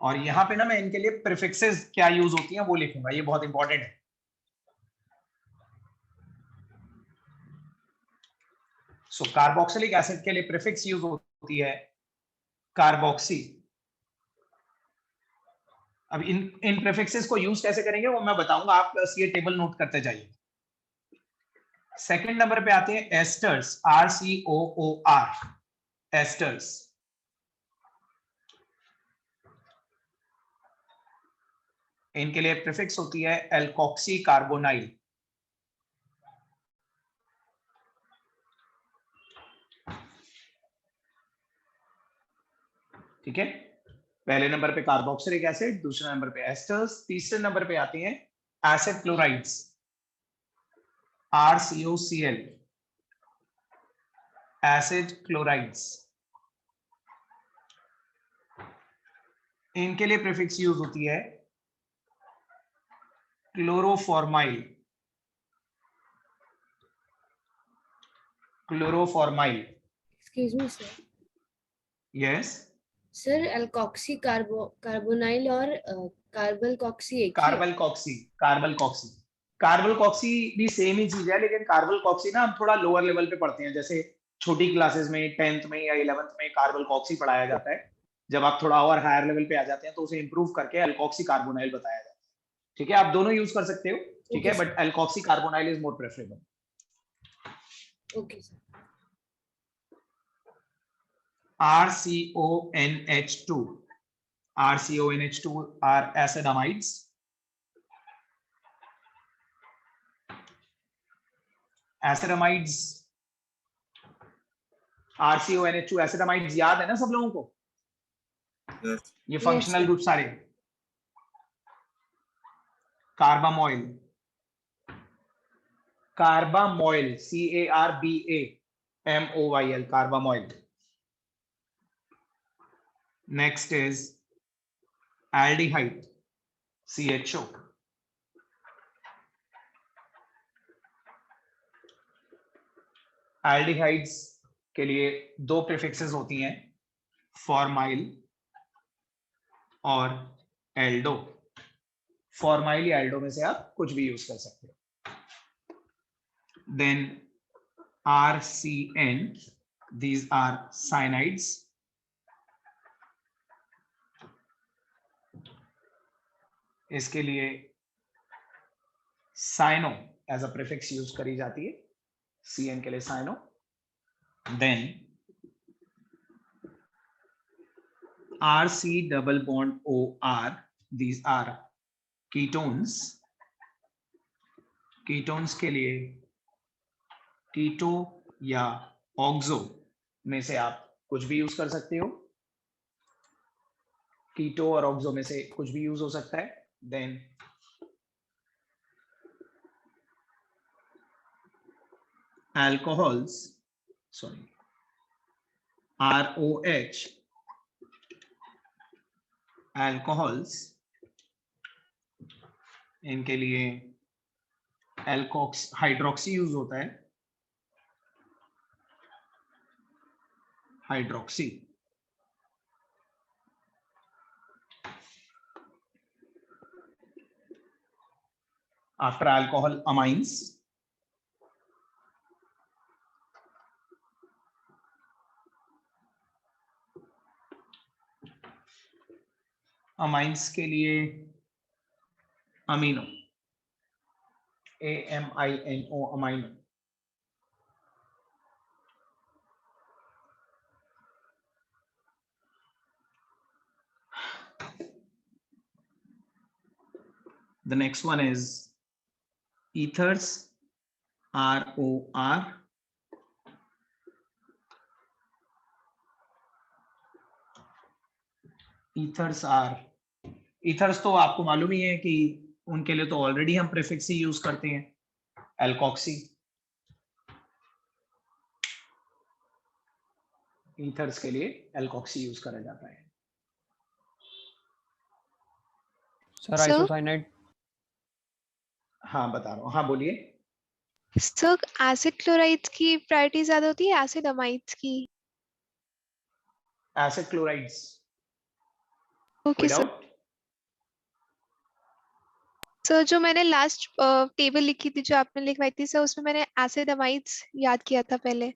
और यहां पे ना मैं इनके लिए प्रीफिक्सेस क्या यूज होती हैं वो लिखूंगा, ये बहुत इंपॉर्टेंट है। सो कार्बोक्सिलिक एसिड के लिए प्रीफिक्स यूज होती है कार्बोक्सी। अब इन प्रीफिक्सेस को यूज कैसे करेंगे वो मैं बताऊंगा, आप बस ये टेबल नोट करते जाइए। सेकंड नंबर पे आते हैं एस्टर्स, RCOOR, एस्टर्स। इनके लिए प्रीफिक्स होती है एल्कोक्सी कार्बोनाइल। ठीक है, पहले नंबर पे कार्बोक्सिलिक एसिड, दूसरे नंबर पे एस्टर्स, तीसरे नंबर पे आती हैं acid chlorides, RCOCl, acid chlorides. इनके लिए प्रीफिक्स यूज होती है chloroformyl, chloroformyl. Excuse me sir. Yes sir, alkoxy carbonyl और कार्बल कॉक्सी एक कार्बल कॉक्सी भी सेम ही चीज है, लेकिन कार्बल कॉक्सी ना हम थोड़ा लोअर लेवल पे पढ़ते हैं, जैसे छोटी क्लासेस में 10th में या 11th में कार्बल कॉक्सी पढ़ाया जाता है। जब आप थोड़ा और हायर लेवल पे आ जाते हैं तो उसे इंप्रूव करके एल्कोक्सी कार्बोनाइल बताया जाता है। ठीक है, आप दोनों यूज कर सकते हो, ठीक है, but alkoxy carbonyl is more preferable. Okay sir. RCONH2, RCONH2 are acetamides. Acetamides, RCONH2 acetamides याद है ना सब लोगों को? Yes. ये फंक्शनल ग्रुप सारे carbamoyl, carbamoyl, CARBAMOYL, carbamoyl. Next is aldehyde, CHO. aldehydes के लिए दो प्रीफिक्सेस होती हैं, फॉर्माइल और एल्डो. फॉर्माइल या एल्डो में से आप कुछ भी यूज कर सकते हो. Then RCN, these are cyanides. इसके लिए cyano as a prefix use करी जाती है, CN के लिए cyano. Then RC double bond OR, these are ketones. Ketones के लिए कीटो या ऑक्सो में से आप कुछ भी यूज कर सकते हो. कीटो और ऑक्सो में से कुछ भी यूज हो सकता है. Then alcohols, sorry, ROH, alcohols, इनके लिए एल्कोक्स हाइड्रोक्सी यूज होता है, hydroxy. After alcohol amines, amines के लिए amino, AMINO, amino. The next one is ethers, ROR. ethers तो आपको मालूम ही है कि उनके लिए तो ऑलरेडी हम प्रीफिक्स ही यूज करते हैं, एल्कोक्सी. ईथर्स के लिए एल्कोक्सी यूज करा जाता है. Sir isocyanide. हाँ बता रहा हूँ, हाँ बोलिए. सर एसिड क्लोराइड्स की प्रायोरिटी ज्यादा होती है एसिड अमाइड्स की? Acid chlorides. Okay sir. Sir जो मैंने लास्ट टेबल लिखी थी जो आपने लिखवाई थी सर, उसमें मैंने एसिड अमाइड्स याद किया था पहले.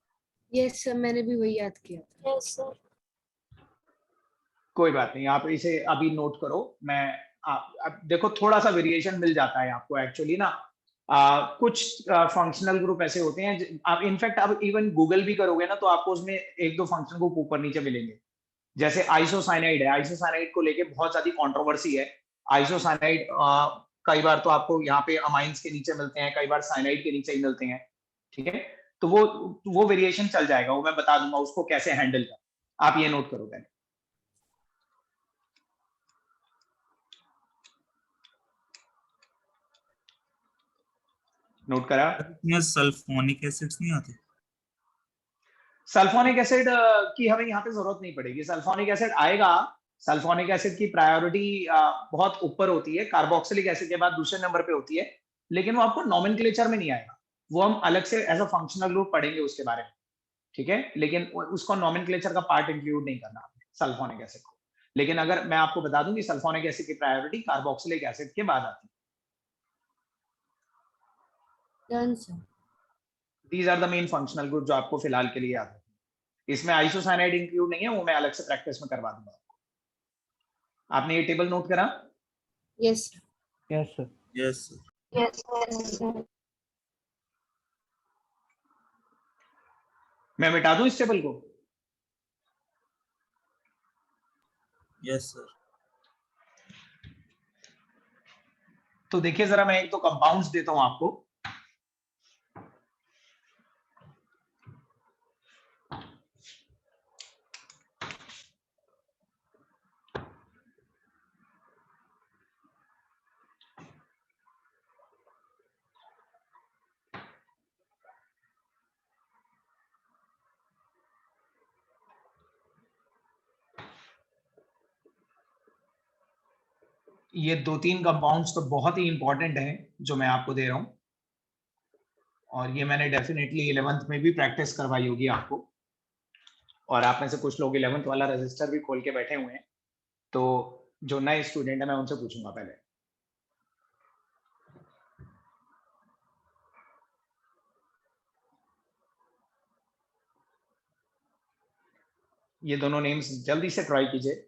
यस सर, मैंने भी वही याद किया था. Yes sir. कोई बात नहीं, आप इसे अभी नोट करो. मैं आप देखो थोड़ा सा वेरिएशन मिल जाता है आपको एक्चुअली ना. कुछ फंक्शनल ग्रुप ऐसे होते हैं, आप इनफैक्ट आप इवन गूगल भी करोगे ना तो आपको उसमें एक दो फंक्शनल ग्रुप ऊपर नीचे मिलेंगे. जैसे आइसोसाइनाइड है, आइसोसाइनाइड को लेके बहुत ज्यादा कंट्रोवर्सी है. आइसोसाइनाइड कई बार तो आपको यहाँ पे अमाइंस के नीचे मिलते हैं, कई बार साइनाइड के नीचे ही मिलते हैं. ठीक है, तो वो वेरिएशन चल जाएगा, वो मैं बता दूंगा उसको कैसे हैंडल कर. आप ये नोट करो पहले. नोट करा. इसमें सल्फोनिक एसिड्स नहीं आते? सल्फोनिक एसिड की हमें यहाँ पे जरूरत नहीं पड़ेगी. सल्फोनिक एसिड आएगा. सल्फोनिक एसिड की प्रायोरिटी बहुत ऊपर होती है, कार्बोक्सिलिक एसिड के बाद दूसरे नंबर पे होती है, लेकिन वो आपको नॉमेनक्लेचर में नहीं आएगा. वो हम अलग से एज अ फंक्शनल ग्रुप पढ़ेंगे उसके बारे में. ठीक है, लेकिन उसको नॉमेनक्लेचर का पार्ट इंक्लूड नहीं करना सल्फोनिक एसिड को. लेकिन अगर मैं आपको बता दूं कि सल्फोनिक एसिड की प्रायोरिटी कार्बोक्सिलिक एसिड के बाद आती है. These are the main functional group जो आपको फिलहाल के लिए याद है. इसमें आइसोसाइनाइड इंक्लूड नहीं है, वो मैं अलग से प्रैक्टिस में करवा दूंगा. आपने ये टेबल नोट करा? Yes yes sir. Yes yes. मैं मिटा दूं इस टेबल को? Yes sir. तो देखिए जरा, मैं एक तो कंपाउंड्स देता हूं आपको। ये 2-3 कंपाउंड्स तो बहुत ही इंपॉर्टेंट हैं जो मैं आपको दे रहा हूं, और ये मैंने डेफिनेटली 11th में भी प्रैक्टिस करवाई होगी आपको, और आप में से कुछ लोग 11th वाला रजिस्टर भी खोल के बैठे हुए हैं, तो जो नए स्टूडेंट है मैं उनसे पूछूंगा पहले। ये दोनों नेम्स जल्दी से ट्राई कीजिए।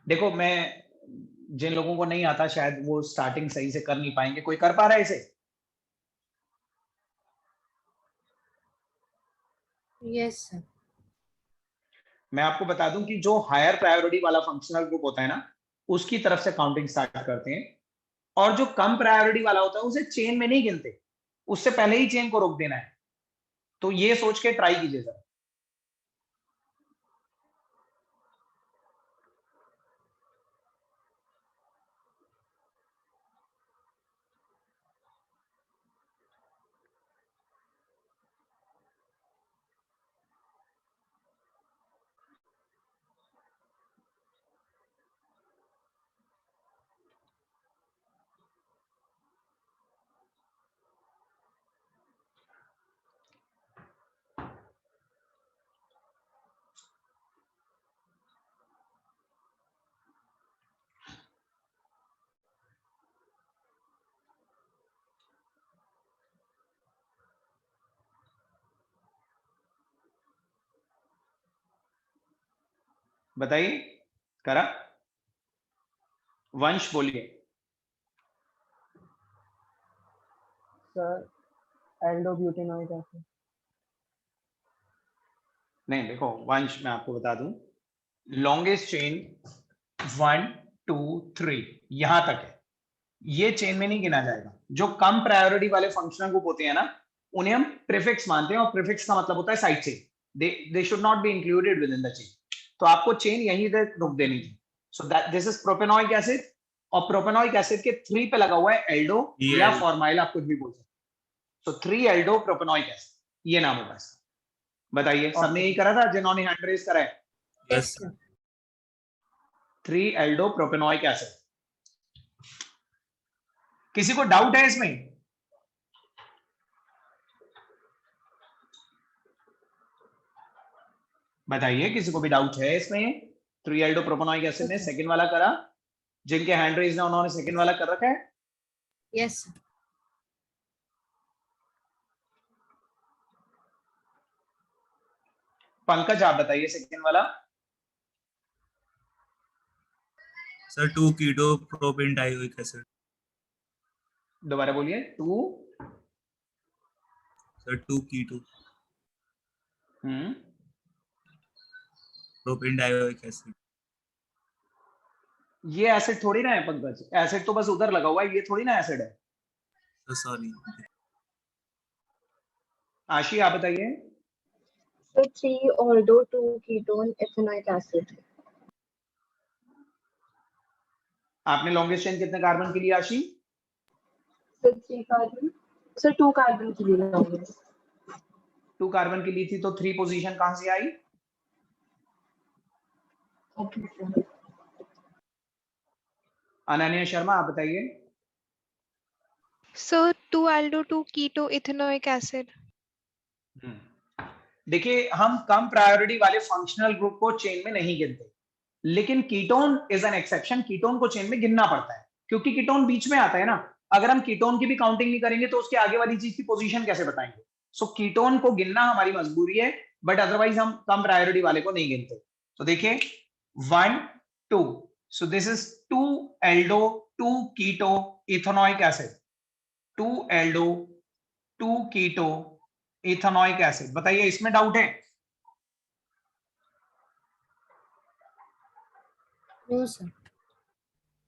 देखो, मैं जिन लोगों को नहीं आता शायद वो स्टार्टिंग सही से कर नहीं पाएंगे। कोई कर पा रहा है इसे? Yes sir. मैं आपको बता दूं कि जो हायर प्रायोरिटी वाला फंक्शनल ग्रुप होता है ना, उसकी तरफ से काउंटिंग स्टार्ट करते हैं, और जो कम प्रायोरिटी वाला होता है उसे चेन में नहीं गिनते, उससे पहले ही चेन को रोक देना है। तो ये सोच के ट्राई कीजिए जरा। बताइए, करा? वंश बोलिए। Sir aldobutanoic acid. नहीं, देखो वंश, मैं आपको बता दूं, लॉन्गेस्ट चेन 1 2 3 यहां तक है, ये चेन में नहीं गिना जाएगा। जो कम प्रायोरिटी वाले फंक्शनल ग्रुप होते हैं ना, उन्हें हम प्रीफिक्स मानते हैं, और प्रीफिक्स का मतलब होता है side chain. They should not be included within the chain. तो आपको चेन यहीं तक रोक देनी थी। So that this is propanoic acid, और प्रोपेनॉइक एसिड के 3 पे लगा हुआ है एल्डो या फॉर्माइल, आप कुछ भी बोल सकते हो। सो 3 एल्डो प्रोपेनॉइक एसिड, ये नाम होगा इसका। बताइए, सबने यही करा था जिन्होंने हैंड रेज करा है? Yes sir. 3 aldo propanoic acid. किसी को डाउट है इसमें? बताइए, किसी को भी डाउट है इसमें? 3 एल्डो प्रोपेनॉइक एसिड ने सेकंड वाला करा, जिनके हैंड रेज है उन्होंने सेकंड वाला कर रखा है? Yes sir. पंकज, आप बताइए सेकंड वाला। सर 2 कीटो प्रोपेन डाइओइक एसिड। दोबारा बोलिए। 2 सर 2 कीटो प्रोपेन डाइओइक एसिड। ये एसिड थोड़ी ना है पंकज, एसिड तो बस उधर लगा हुआ है, ये थोड़ी ना एसिड है। सॉरी। आशी, आप बताइए। So 3 aldo 2 ketone ethanoic acid. आपने लॉन्गेस्ट चेन कितने कार्बन के लिए आशी? So 3 carbon. So 2 carbon के लिए longest. 2 कार्बन की ली थी, तो 3 पोजीशन कहां से आई? Okay sir. अनन्या शर्मा, आप बताइए। So 2 aldo 2 keto ethanoic acid. देखिए हम कम प्रायोरिटी वाले फंक्शनल ग्रुप को चेन में नहीं गिनते, लेकिन ketone is an exception. Ketone को चेन में गिनना पड़ता है क्योंकि कीटोन बीच में आता है ना। अगर हम कीटोन की भी काउंटिंग नहीं करेंगे तो उसके आगे वाली चीज की पोजीशन कैसे बताएंगे? सो कीटोन को गिनना हमारी मजबूरी है, बट अदरवाइज हम कम प्रायोरिटी वाले को नहीं गिनते। तो देखिए 1 2, so this is 2 aldo 2 keto ethanoic acid, 2 aldo 2 keto ethanoic acid. बताइए इसमें डाउट है? No sir.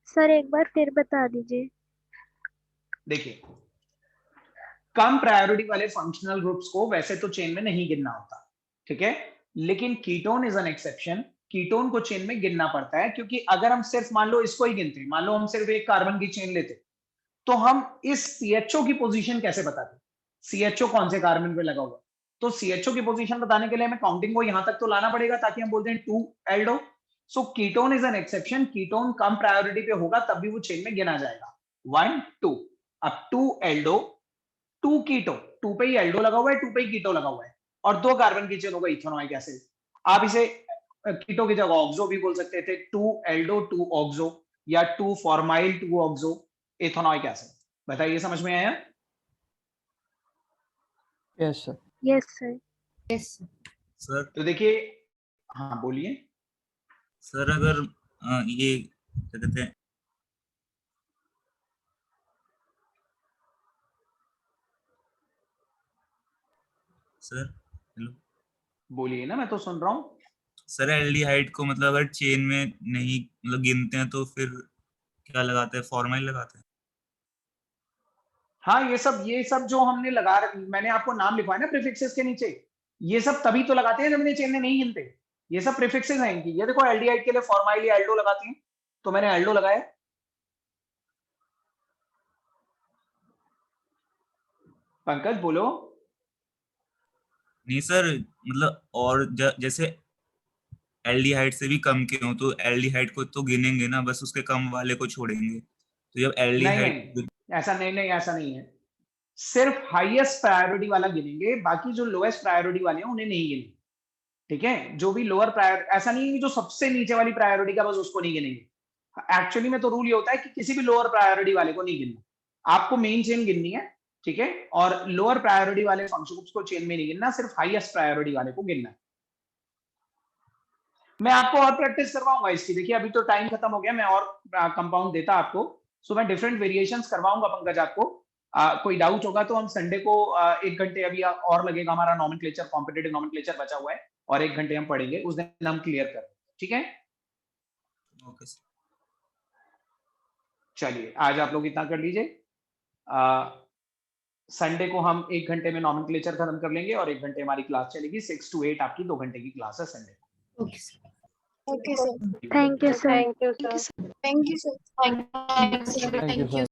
सर एक बार फिर बता दीजिए। देखिए कम प्रायोरिटी वाले फंक्शनल ग्रुप्स को वैसे तो चेन में नहीं गिनना होता, ठीक है, लेकिन ketone is an exception. Ketone को चेन में गिनना पड़ता है क्योंकि अगर हम सिर्फ मान लो इसको ही गिनते, मान लो हम सिर्फ एक कार्बन की चेन लेते, तो हम इस CHO की पोजीशन कैसे बताते? CHO कौन से कार्बन पे लगा हुआ? तो CHO की पोजीशन बताने के लिए हमें काउंटिंग को यहां तक तो लाना पड़ेगा ताकि हम बोलते हैं 2 Aldo. So ketone is an exception. Ketone come priority पे होगा तब भी वो चेन में गिना जाएगा। 1 2, अब 2 एल्डो 2 कीटो, 2 पे ही एल्डो लगा हुआ है, 2 पे ही कीटो लगा हुआ है, और 2 कार्बन की चेन होगा इथेनॉइक एसिड। आप इसे कीटो की जगह ऑक्सो भी बोल सकते थे, 2 एल्डो 2 ऑक्सो या 2 फॉर्माइल 2 ऑक्सो इथेनॉइक एसिड। बताइए समझ में आया? Yes sir. Yes sir. Yes sir तो देखिए, हाँ बोलिए सर। अगर ये क्या कहते हैं, सर हेलो बोलिए ना, मैं तो सुन रहा हूँ। सर एल्डिहाइड को मतलब अगर चेन में नहीं मतलब गिनते हैं तो फिर क्या लगाते हैं? फॉर्माइल लगाते हैं? हाँ, ये सब जो हमने मैंने आपको नाम लिखवाया ना प्रीफिक्सेस के नीचे, ये सब तभी तो लगाते हैं जब इन्हें चेन में नहीं गिनते। ये सब प्रीफिक्सेस हैं इनकी। ये देखो एल्डिहाइड के लिए फॉर्माइल या एल्डो लगाते हैं, तो मैंने एल्डो लगाया। पंकज बोलो। नहीं सर, मतलब और जैसे एल्डिहाइड से भी कम के हो तो एल्डिहाइड को तो गिनेंगे ना, बस उसके कम वाले को छोड़ेंगे। तो जब नहीं एल्डिहाइड ऐसा नहीं है। सिर्फ हाईएस्ट प्रायोरिटी वाला गिनेंगे, बाकी जो लोएस्ट प्रायोरिटी वाले हैं उन्हें नहीं गिनेंगे, ठीक है। जो भी लोअर प्रायोरिटी, ऐसा नहीं है जो सबसे नीचे वाली प्रायोरिटी का बस उसको नहीं गिनेंगे। एक्चुअली में तो रूल ये होता है कि किसी भी लोअर प्रायोरिटी वाले को नहीं गिनना, आपको मेन चेन गिननी है, ठीक है। और लोअर प्रायोरिटी वाले फंक्शन ग्रुप्स को चेन में नहीं गिनना, सिर्फ हाईएस्ट प्रायोरिटी वाले को गिनना है। मैं आपको और प्रैक्टिस करवाऊंगा इसकी। देखिए अभी तो टाइम खत्म हो गया, मैं और कंपाउंड देता आपको। सो मैं डिफरेंट वेरिएशंस करवाऊंगा पंकज आपको। कोई डाउट होगा तो हम संडे को 1 घंटे अभी और लगेगा, हमारा नॉमेनक्लेचर कॉम्पिटिटिव नॉमेनक्लेचर बचा हुआ है, और 1 घंटे हम पढ़ेंगे, उस दिन हम क्लियर कर, ठीक है। Okay sir. चलिए आज आप लोग इतना कर लीजिए। संडे को हम 1 घंटे में नॉमेनक्लेचर खत्म कर लेंगे और 1 घंटे हमारी क्लास चलेगी। 6 to 8 आपकी 2 घंटे की क्लास है संडे को। Okay sir. Okay, sir. Thank you sir. Thank you, sir. Thank you, sir. Thank you, sir.